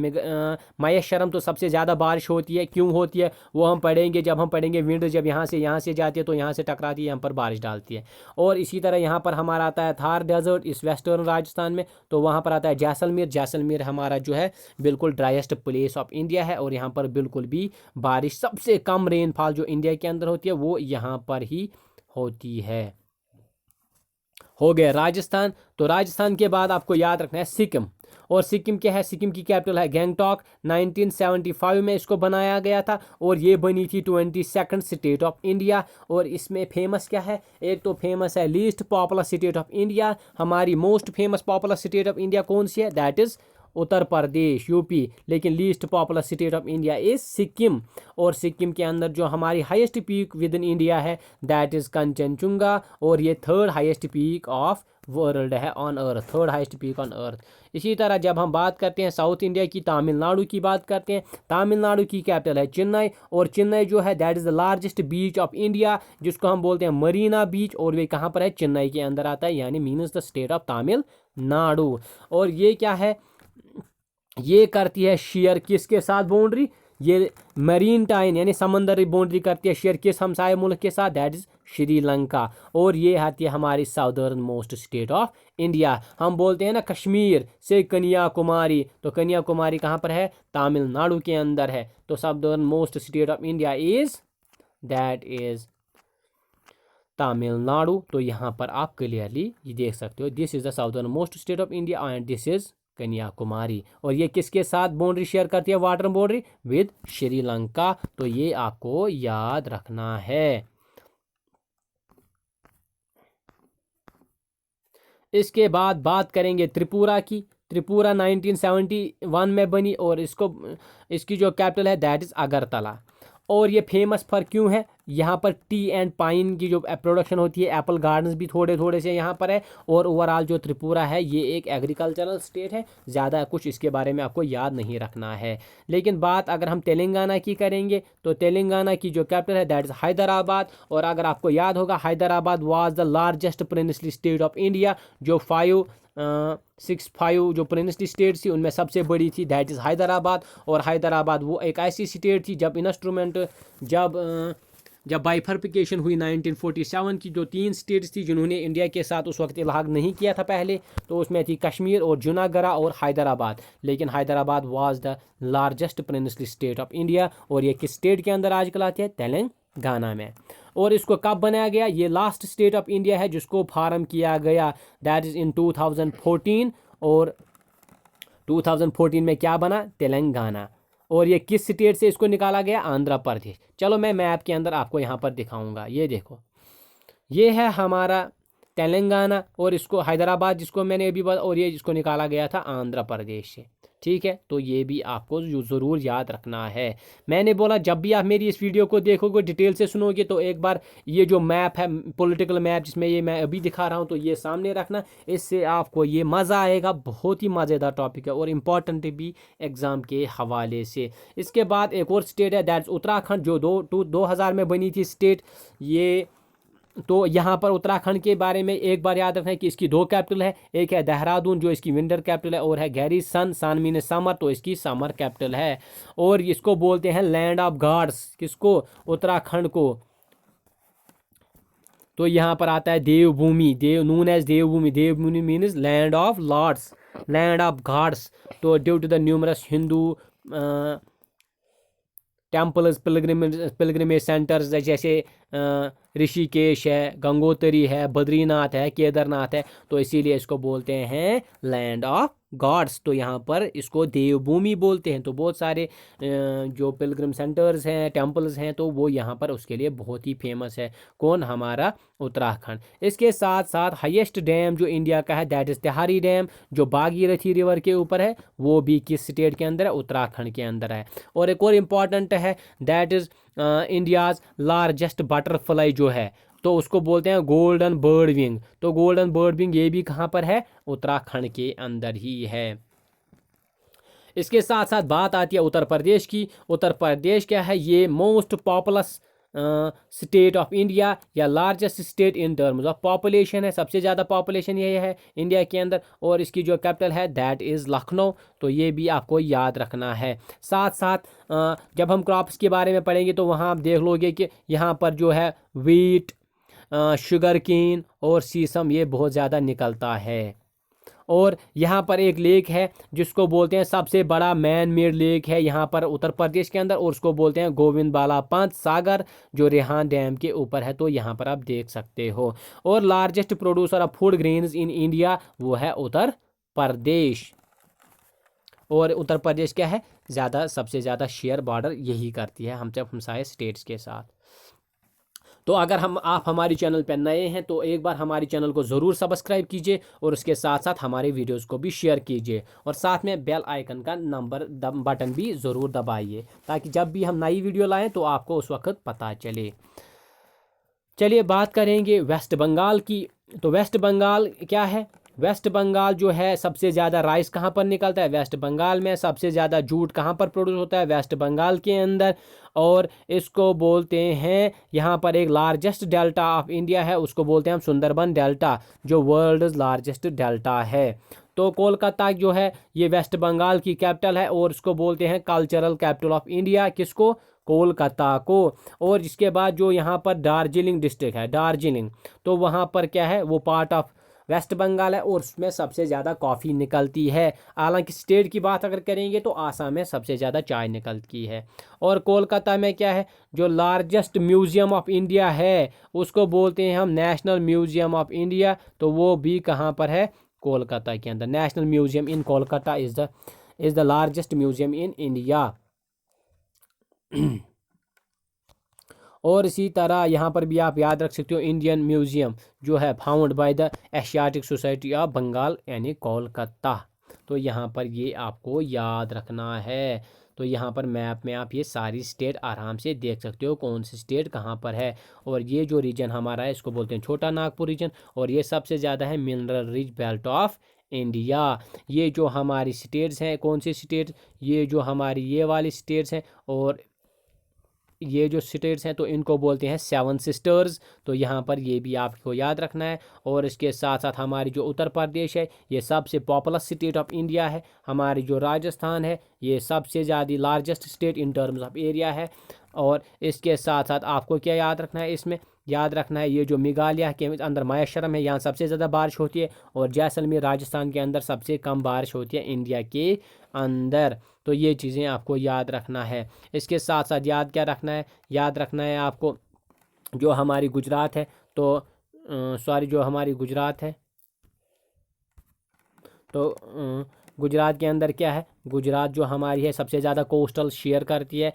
महेश्वरम। तो सबसे ज़्यादा बारिश होती है, क्यों होती है वो हम पढ़ेंगे जब हम पढ़ेंगे विंड, जब यहाँ से जाती है तो यहाँ से टकराती है, यहाँ पर बारिश डालती है। और इसी तरह यहाँ पर हमारा आता है थार डेजर्ट इस वेस्टर्न राजस्थान में, तो वहाँ पर आता है जैसलमेर हमारा जो है बिल्कुल ड्राइएस्ट प्लेस ऑफ इंडिया है। और यहाँ पर बिल्कुल भी बारिश, सबसे कम रेनफॉल जो इंडिया के अंदर होती है वो यहाँ पर ही होती है। हो गया राजस्थान। तो राजस्थान के बाद आपको याद रखना है सिक्किम। और सिक्किम क्या है, सिक्किम की कैपिटल है गैंगटॉक। 1975 में इसको बनाया गया था और ये बनी थी 22nd स्टेट ऑफ इंडिया। और इसमें फेमस क्या है, एक तो फेमस है least popular state of India. हमारी most famous popular state of India कौन सी है, that is Uttar Pradesh, UP. लेकिन least popular state of India is Sikkim. और सिक्किम के अंदर जो हमारी highest peak within India है दैट इज कंचनजुंगा, और ये 3rd highest peak of world है on earth, 3rd highest peak on earth. इसी तरह जब हम बात करते हैं साउथ इंडिया की, तमिलनाडु की बात करते हैं, तमिलनाडु की कैपिटल है चेन्नई। और चेन्नई जो है that is the largest beach of India, जिसको हम बोलते हैं मरीना बीच। और वे कहाँ पर है, चेन्नई के अंदर आता है, यानी means the state of Tamil Nadu. और ये क्या है, ये करती है शेयर किसके साथ बाउंड्री, ये मरीन टाइन यानी समंदरी बाउंड्री करती है शेयर किस हमसाए मुल्क के साथ, दैट इज श्रीलंका। और ये आती है हमारी southern most state of India. हम बोलते हैं ना कश्मीर से कन्याकुमारी, तो कन्याकुमारी कहाँ पर है, तमिलनाडु के अंदर है। तो southern most state of India is that is Tamil Nadu. तो यहाँ पर आप क्लियरली ये देख सकते हो, this is the southern most state of India and this is Kanyakumari. और ये किसके साथ बाउंड्री शेयर करती है, वाटर बाउंड्री विद श्रीलंका। तो ये आपको याद रखना है। इसके बाद बात करेंगे त्रिपुरा की। त्रिपुरा 1971 में बनी और इसकी जो कैपिटल है दैट इज अगरतला। और ये फेमस फॉर क्यों है, यहाँ पर टी एंड पाइन की जो प्रोडक्शन होती है, एप्पल गार्डन्स भी थोड़े से यहाँ पर है। और ओवरऑल जो त्रिपुरा है ये एक एग्रीकल्चरल स्टेट है, ज़्यादा कुछ इसके बारे में आपको याद नहीं रखना है। लेकिन बात अगर हम तेलंगाना की करेंगे तो तेलंगाना की जो कैपिटल है दैट इज़ हैदराबाद। और अगर आपको याद होगा Hyderabad was the largest princely state of India, जो 5 जो प्रिंसली स्टेट थी उनमें सबसे बड़ी थी दैट इज़ हैदराबाद। और हैदराबाद वो एक ऐसी स्टेट थी जब बाइफर्फिकेशन हुई 1947 की, जो 3 स्टेट्स थी जिन्होंने इंडिया के साथ उस वक्त इलाहाक नहीं किया था पहले, तो उसमें थी कश्मीर और जूनागढ़ और हैदराबाद। लेकिन Hyderabad was the largest princely state of India. और ये किस स्टेट के अंदर आजकल आती है, तेलंगाना में। और इसको कब बनाया गया? ये लास्ट स्टेट ऑफ इंडिया है जिसको फॉर्म किया गया, दैट इज़ इन 2014। और 2014 में क्या बना? तेलंगाना। और ये किस स्टेट से इसको निकाला गया? आंध्र प्रदेश। चलो मैं मैप के अंदर आपको यहाँ पर दिखाऊंगा। ये देखो, ये है हमारा तेलंगाना, और इसको हैदराबाद जिसको मैंने अभी बता, और ये जिसको निकाला गया था आंध्र प्रदेश से। ठीक है, तो ये भी आपको ज़रूर याद रखना है। मैंने बोला जब भी आप मेरी इस वीडियो को देखोगे, डिटेल से सुनोगे, तो एक बार ये जो मैप है, पॉलिटिकल मैप जिसमें ये मैं अभी दिखा रहा हूँ, तो ये सामने रखना। इससे आपको ये मज़ा आएगा। बहुत ही मज़ेदार टॉपिक है और इम्पॉर्टेंट भी एग्ज़ाम के हवाले से। इसके बाद एक और स्टेट है, दैट्स उत्तराखंड, जो 2000 में बनी थी स्टेट ये। तो यहाँ पर उत्तराखंड के बारे में एक बार याद रखना है कि इसकी 2 कैपिटल है। एक है देहरादून जो इसकी विंटर कैपिटल है, और है गैरीसन, सन मीन समर, तो इसकी समर कैपिटल है। और इसको बोलते हैं लैंड ऑफ गॉड्स, किसको? उत्तराखंड को। तो यहाँ पर आता है Devbhumi, Dev known as Devbhumi. Devbhumi means land of lords, land of gods. तो due to the numerous Hindu temples, pilgrimage centres, जैसे ऋषिकेश है, गंगोत्री है, बद्रीनाथ है, केदारनाथ है, तो इसीलिए इसको बोलते हैं लैंड ऑफ गॉड्स। तो यहाँ पर इसको देवभूमि बोलते हैं। तो बहुत सारे जो पिलग्रिम सेंटर्स हैं, टेम्पल्स हैं, तो वो यहाँ पर उसके लिए बहुत ही फेमस है। कौन? हमारा उत्तराखंड। इसके साथ साथ हाईएस्ट डैम जो इंडिया का है, दैट इज़ तिहारी डैम, जो भागीरथी रिवर के ऊपर है, वो भी किस स्टेट के अंदर है? उत्तराखंड के अंदर है। और एक और इम्पॉर्टेंट है, that is India's largest butterfly जो है, तो उसको बोलते हैं गोल्डन बर्ड विंग। तो गोल्डन बर्ड विंग ये भी कहाँ पर है? उत्तराखंड के अंदर ही है। इसके साथ साथ बात आती है उत्तर प्रदेश की। उत्तर प्रदेश क्या है? ये most populous state of India, या largest state in terms of population है। सबसे ज़्यादा पॉपुलेशन ये है इंडिया के अंदर, और इसकी जो कैपिटल है दैट इज़ लखनऊ। तो ये भी आपको याद रखना है। साथ साथ जब हम क्रॉप्स के बारे में पढ़ेंगे, तो वहाँ आप देख लोगे कि यहाँ पर जो है वीट, शुगर केन और सीसम ये बहुत ज़्यादा निकलता है। और यहाँ पर एक लेक है जिसको बोलते हैं सबसे बड़ा मैन मेड लेक है यहाँ पर उत्तर प्रदेश के अंदर, और उसको बोलते हैं गोविंद बाला पंत सागर, जो रेहान डैम के ऊपर है। तो यहाँ पर आप देख सकते हो। और largest producer of food grains in India वो है उत्तर प्रदेश। और उत्तर प्रदेश क्या है? सबसे ज़्यादा शेयर बॉर्डर यही करती है हम सारे स्टेट्स के साथ। तो अगर आप हमारी चैनल पर नए हैं, तो एक बार हमारी चैनल को ज़रूर सब्सक्राइब कीजिए, और उसके साथ साथ हमारे वीडियोस को भी शेयर कीजिए, और साथ में बेल आइकन का बटन भी ज़रूर दबाइए, ताकि जब भी हम नई वीडियो लाएं तो आपको उस वक्त पता चले। चलिए बात करेंगे वेस्ट बंगाल की। तो वेस्ट बंगाल क्या है? वेस्ट बंगाल जो है, सबसे ज़्यादा राइस कहाँ पर निकलता है? वेस्ट बंगाल में। सबसे ज़्यादा जूट कहाँ पर प्रोड्यूस होता है? वेस्ट बंगाल के अंदर। और इसको बोलते हैं, यहाँ पर एक लार्जेस्ट डेल्टा ऑफ इंडिया है, उसको बोलते हैं हम सुंदरबन डेल्टा, जो वर्ल्ड लार्जेस्ट डेल्टा है। तो कोलकाता जो है ये वेस्ट बंगाल की कैपिटल है, और इसको बोलते हैं कल्चरल कैपिटल ऑफ इंडिया। किसको? कोलकाता को। और इसके बाद जो यहाँ पर दार्जिलिंग डिस्ट्रिक्ट है, दार्जिलिंग, तो वहाँ पर क्या है? वो पार्ट ऑफ वेस्ट बंगाल है, और उसमें सबसे ज़्यादा कॉफ़ी निकलती है। हालांकि स्टेट की बात अगर करेंगे तो आसाम में सबसे ज़्यादा चाय निकलती है। और कोलकाता में क्या है? जो लार्जेस्ट म्यूज़ियम ऑफ इंडिया है, उसको बोलते हैं हम नेशनल म्यूज़ियम ऑफ इंडिया। तो वो भी कहाँ पर है? कोलकाता के अंदर। National museum in Kolkata is the largest museum in India. और इसी तरह यहाँ पर भी आप याद रख सकते हो, इंडियन म्यूज़ियम जो है found by the Asiatic Society of Bengal, यानी कोलकाता। तो यहाँ पर ये आपको याद रखना है। तो यहाँ पर मैप में आप ये सारी स्टेट आराम से देख सकते हो, कौन सी स्टेट कहाँ पर है। और ये जो रीजन हमारा है, इसको बोलते हैं छोटा नागपुर रीजन, और ये सबसे ज़्यादा है mineral rich belt of India. ये जो हमारी स्टेट्स हैं, कौन सी स्टेट? ये जो हमारी ये वाली स्टेट्स हैं, और ये जो स्टेट्स हैं, तो इनको बोलते हैं 7 सिस्टर्स। तो यहाँ पर ये भी आपको याद रखना है। और इसके साथ साथ हमारी जो उत्तर प्रदेश है, ये सबसे पॉपुलस स्टेट ऑफ इंडिया है। हमारी जो राजस्थान है, ये सबसे ज़्यादा largest state in terms of area है। और इसके साथ साथ आपको क्या याद रखना है? इसमें याद रखना है ये जो मेघालय के अंदर महेश्वरम है, यहाँ सबसे ज़्यादा बारिश होती है, और जैसलमेर राजस्थान के अंदर सबसे कम बारिश होती है इंडिया के अंदर। तो ये चीज़ें आपको याद रखना है। इसके साथ साथ याद क्या रखना है? याद रखना है आपको जो हमारी गुजरात है, तो सॉरी जो हमारी गुजरात है, तो गुजरात के अंदर क्या है, गुजरात जो हमारी है सबसे ज़्यादा कोस्टल शेयर करती है।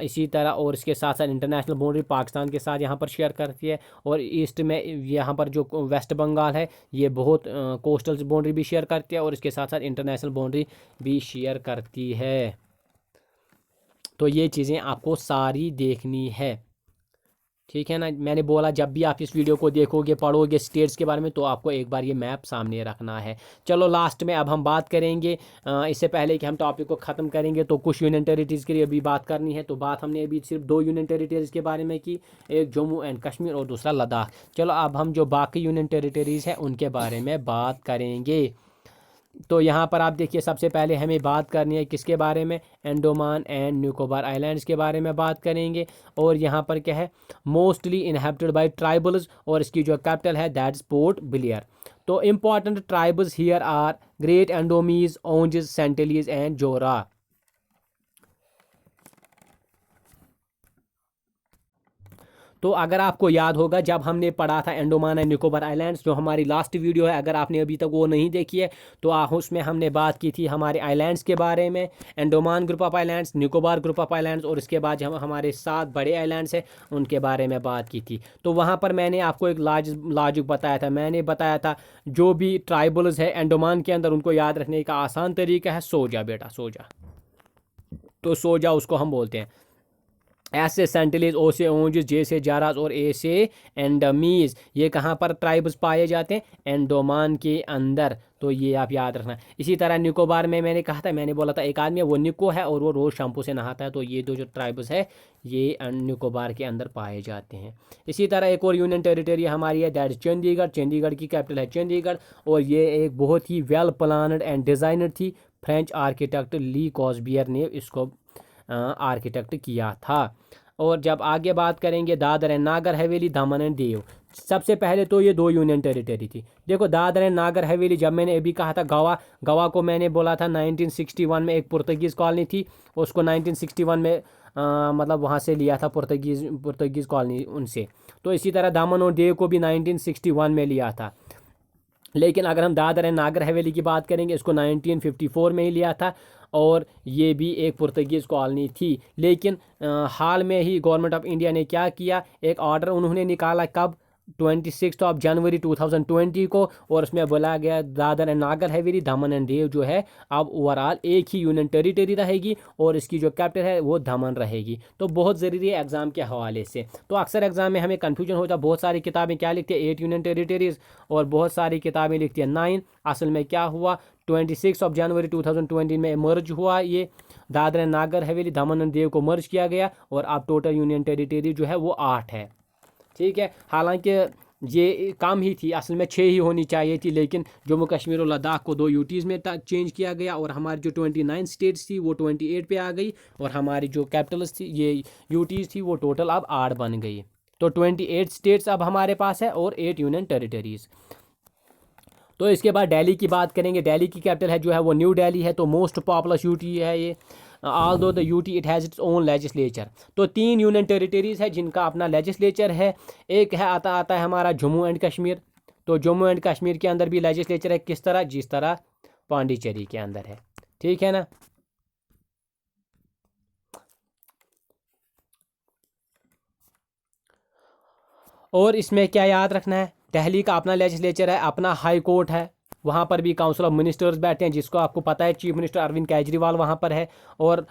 इसी तरह और इसके साथ साथ इंटरनेशनल बाउंड्री पाकिस्तान के साथ यहाँ पर शेयर करती है। और ईस्ट में यहाँ पर जो वेस्ट बंगाल है ये बहुत कोस्टल बाउंड्री भी शेयर करती है और इसके साथ साथ इंटरनेशनल बाउंड्री भी शेयर करती है। तो ये चीज़ें आपको सारी देखनी है, ठीक है ना। मैंने बोला जब भी आप इस वीडियो को देखोगे, पढ़ोगे स्टेट्स के बारे में, तो आपको एक बार ये मैप सामने रखना है। चलो लास्ट में अब हम बात करेंगे, इससे पहले कि हम टॉपिक को ख़त्म करेंगे तो कुछ यूनियन टेरिटरीज़ के लिए अभी बात करनी है। तो बात हमने अभी सिर्फ 2 यूनियन टेरिटरीज़ के बारे में की, एक जम्मू एंड कश्मीर और दूसरा लद्दाख। चलो अब हम जो बाकी यूनियन टेरिटरीज़ हैं उनके बारे में बात करेंगे। तो यहाँ पर आप देखिए सबसे पहले हमें बात करनी है किसके बारे में, अंडमान एंड निकोबार आइलैंड्स के बारे में बात करेंगे। और यहाँ पर क्या है, मोस्टली इनहेबिटेड बाय ट्राइबल्स, और इसकी जो कैपिटल है दैट इज पोर्ट ब्लेयर। तो important tribals here are Great Andamanese, Onges, Sentinelese and Jarawa. तो अगर आपको याद होगा जब हमने पढ़ा था अंडमान एंड निकोबार आइलैंड्स, जो हमारी लास्ट वीडियो है, अगर आपने अभी तक वो नहीं देखी है तो उसमें हमने बात की थी हमारे आइलैंड्स के बारे में, Andaman group of islands, Nicobar group of islands, और इसके बाद हम हमारे 7 बड़े आइलैंड्स हैं उनके बारे में बात की थी। तो वहाँ पर मैंने आपको एक लॉजिक बताया था। मैंने बताया था जो भी ट्राइबल्स है अंडमान के अंदर, उनको याद रखने का आसान तरीका है, सो जा बेटा सो जा। तो सो जा उसको हम बोलते हैं। एस से सेंटिलीज, ओ से ओंज, जे से जाराज और ए से एंडमीज। ये कहाँ पर ट्राइब्स पाए जाते हैं, अंडमान के अंदर। तो ये आप याद रखना। इसी तरह निकोबार में मैंने कहा था, मैंने बोला था एक आदमी है वो निको है और वो रोज़ शैम्पू से नहाता है। तो ये दो जो ट्राइब्स है ये निकोबार के अंदर पाए जाते हैं। इसी तरह एक और यूनियन टेरिटरी हमारी है दैट चंडीगढ़। चंडीगढ़ की कैपिटल है चंडीगढ़, और ये एक बहुत ही वेल प्लानड एंड डिज़ाइनर थी। फ्रेंच आर्किटेक्ट ली कॉर्बूसियर ने इसको आर्किटेक्ट किया था। और जब आगे बात करेंगे Dadar and Nagar Haveli, Daman and Diu. सबसे पहले तो ये 2 यूनियन टेरिटरी थी। देखो दादर एंड नागर हवेली, जब मैंने अभी कहा था गोवा को मैंने बोला था 1961 में एक पुर्तगीज़ कॉलोनी थी, उसको 1961 में मतलब वहाँ से लिया था पुर्तगीज़ कॉलोनी उनसे। तो इसी तरह दमन और दीव को भी 1961 में लिया था। लेकिन अगर हम दादर एंड नागर हवेली की बात करेंगे, इसको 1954 में ही लिया था, और ये भी एक पुर्तगीज़ कॉलोनी थी। लेकिन हाल में ही गवर्नमेंट ऑफ इंडिया ने क्या किया, एक ऑर्डर उन्होंने निकाला कब, 26 जनवरी 2020 को, और उसमें बोला गया Dadar and Nagar Haveli, Daman and Diu जो है अब ओवरऑल एक ही यूनियन टेरिटरी रहेगी, और इसकी जो कैपिटल है वो दमन रहेगी। तो बहुत ज़रूरी है एग्ज़ाम के हवाले से। तो अक्सर एग्ज़ाम में हमें कन्फ्यूजन होता है, बहुत सारी किताबें क्या लिखती है 8 यूनियन टेरिटरीज़, और बहुत सारी किताबें लिखती है 9। असल में क्या हुआ, 26 जनवरी 2020 में मर्ज हुआ, ये Dadar and Nagar Haveli, Daman and Diu को मर्ज किया गया, और अब टोटल यूनियन टेरिटरी जो है वो 8 है, ठीक है। हालांकि ये कम ही थी, असल में 6 ही होनी चाहिए थी, लेकिन जम्मू कश्मीर और लद्दाख को 2 यूटीज़ में चेंज किया गया, और हमारी जो 29 स्टेट्स थी वो 28 पे आ गई, और हमारी जो कैपिटल्स थी ये यूटीज़ थी वो टोटल अब 8 बन गई। तो 28 स्टेट्स अब हमारे पास है और 8 यूनियन टेरिटरीज़। तो इसके बाद दिल्ली की बात करेंगे। दिल्ली की कैपिटल है जो है वो न्यू दिल्ली है। तो मोस्ट पॉपुलस यूटी है ये, ऑल दो the UT it has its own legislature. तो 3 यूनियन टेरिटरीज़ है जिनका अपना लेजिस्लेचर है। एक है आता है हमारा जम्मू एंड कश्मीर। तो जम्मू एंड कश्मीर के अंदर भी लेजिस्लेचर है, किस तरह, जिस तरह पांडिचेरी के अंदर है, ठीक है ना। और इसमें क्या याद रखना है, दिल्ली का अपना लेजिस्लेचर है, अपना हाई कोर्ट है, वहाँ पर भी काउंसिल ऑफ मिनिस्टर्स बैठते हैं, जिसको आपको पता है चीफ मिनिस्टर अरविंद केजरीवाल वहाँ पर है। और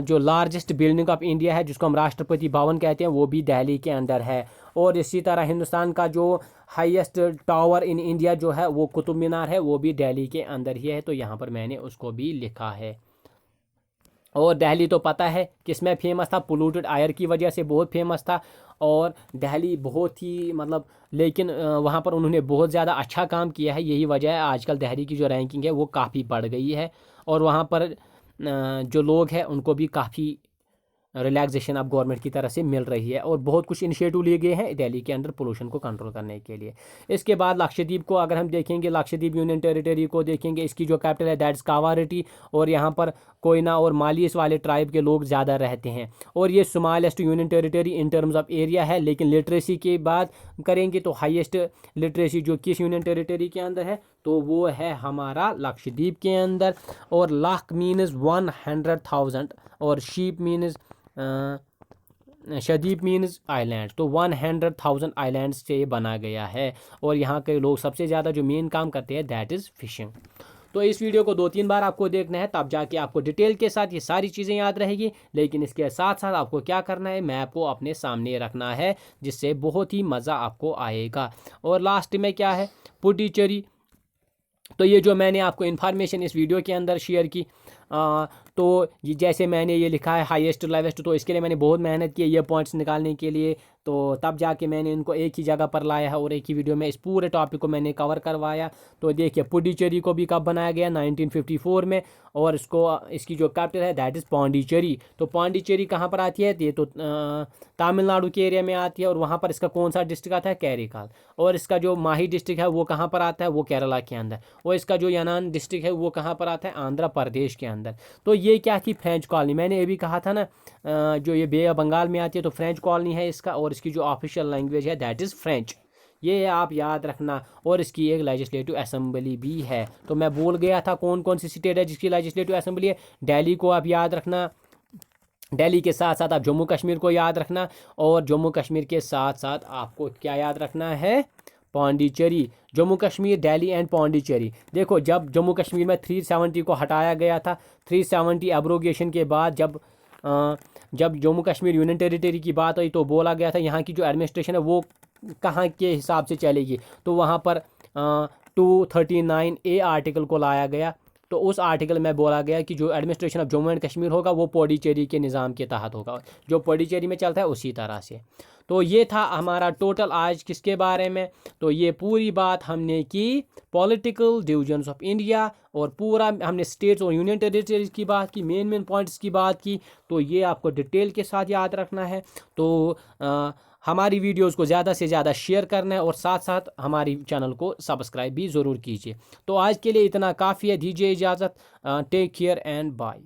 जो लार्जेस्ट बिल्डिंग ऑफ इंडिया है जिसको हम राष्ट्रपति भवन कहते हैं वो भी दिल्ली के अंदर है। और इसी तरह हिंदुस्तान का जो हाईएस्ट टावर इन इंडिया जो है वो कुतुब मीनार है, वो भी दिल्ली के अंदर ही है। तो यहाँ पर मैंने उसको भी लिखा है। और दिल्ली तो पता है किसमें फेमस था, पोल्यूटेड एयर की वजह से बहुत फेमस था। और दिल्ली बहुत ही मतलब, लेकिन वहाँ पर उन्होंने बहुत ज़्यादा अच्छा काम किया है, यही वजह है आजकल दिल्ली की जो रैंकिंग है वो काफ़ी बढ़ गई है। और वहाँ पर जो लोग हैं उनको भी काफ़ी रिलैक्सेशन अब गवर्नमेंट की तरफ से मिल रही है और बहुत कुछ इनिशिएटिव लिए गए हैं दिल्ली के अंदर पोल्यूशन को कंट्रोल करने के लिए। इसके बाद लक्षद्वीप को अगर हम देखेंगे, लक्षद्वीप यूनियन टेरिटरी को देखेंगे, इसकी जो कैपिटल है दैट्स कावारटी, और यहाँ पर कोयना और मालियस वाले ट्राइब के लोग ज़्यादा रहते हैं। और ये smallest union territory in terms of area है, लेकिन लिटरेसी की बात करेंगे तो हाईएस्ट लिटरेसी जो किस यूनियन टेरिटरी के अंदर है, तो वो है हमारा लक्षद्वीप के अंदर। और लाख मीन्स 100,000 और शीप मीन्स शदीप मीन्स आइलैंड, तो 100,000 आइलैंड्स से ये बना गया है। और यहाँ के लोग सबसे ज़्यादा जो मेन काम करते हैं दैट इज़ फिशिंग। तो इस वीडियो को 2-3 बार आपको देखना है, तब जाके आपको डिटेल के साथ ये सारी चीज़ें याद रहेगी। लेकिन इसके साथ साथ आपको क्या करना है, मैप को अपने सामने रखना है, जिससे बहुत ही मज़ा आपको आएगा। और लास्ट में क्या है, पुडुचेरी। तो ये जो मैंने आपको इन्फॉर्मेशन इस वीडियो के अंदर शेयर की, तो ये जैसे मैंने ये लिखा है हाईएस्ट लाइवेस्ट, तो इसके लिए मैंने बहुत मेहनत की है ये पॉइंट्स निकालने के लिए। तो तब जाके मैंने इनको एक ही जगह पर लाया है और एक ही वीडियो में इस पूरे टॉपिक को मैंने कवर करवाया। तो देखिए पुडुचेरी को भी कब बनाया गया, 1954 में, और इसकी जो कैपिटल है दैट इज़ पौंडीचेरी। तो पौंडीचेरी कहाँ पर आती है, ये तो तमिलनाडु के एरिया में आती है। और वहाँ पर इसका कौन सा डिस्ट्रिक्ट आता है, कैरिकाल। और इसका जो माही डिस्ट्रिक्ट है वो कहाँ पर आता है, वो केरला के अंदर। और इसका जो यानान डिस्ट्रिक्ट है वो कहाँ पर आता है, आंध्र प्रदेश के अंदर। तो ये क्या थी, फ्रेंच कॉलोनी। मैंने ये भी कहा था ना, जो ये बे ऑफ बंगाल में आती है तो फ्रेंच कॉलोनी है इसका, और इसकी जो ऑफिशियल लैंग्वेज है दैट इज़ फ्रेंच। ये आप याद रखना। और इसकी एक लेजिस्लेटिव असेंबली भी है। तो मैं भूल गया था कौन कौन सी स्टेट है जिसकी लेजिस्लेटिव असेंबली है। दिल्ली को आप याद रखना, दिल्ली के साथ साथ आप जम्मू कश्मीर को याद रखना, और जम्मू कश्मीर के साथ साथ आपको क्या याद रखना है, पौंडीचेरी। जम्मू कश्मीर, दिल्ली एंड पौंडीचेरी। देखो जब जम्मू कश्मीर में 370 को हटाया गया था, 370 एब्रोगेशन के बाद जब जम्मू कश्मीर यूनियन टेरिटरी की बात आई तो बोला गया था यहाँ की जो एडमिनिस्ट्रेशन है वो कहाँ के हिसाब से चलेगी। तो वहाँ पर 239A आर्टिकल को लाया गया। तो उस आर्टिकल में बोला गया कि जो administration of Jammu and Kashmir होगा वो पौंडीचेरी के निज़ाम के तहत होगा, जो पौंडीचेरी में चलता है उसी तरह से। तो ये था हमारा टोटल आज किसके बारे में, तो ये पूरी बात हमने की पॉलिटिकल डिवीजन्स ऑफ इंडिया, और पूरा हमने स्टेट्स और यूनियन टेरिटरीज की बात की, मेन पॉइंट्स की बात की। तो ये आपको डिटेल के साथ याद रखना है। तो हमारी वीडियोस को ज़्यादा से ज़्यादा शेयर करना है, और साथ साथ हमारी चैनल को सब्सक्राइब भी ज़रूर कीजिए। तो आज के लिए इतना काफ़ी है, दीजिए इजाज़त। Take care and bye.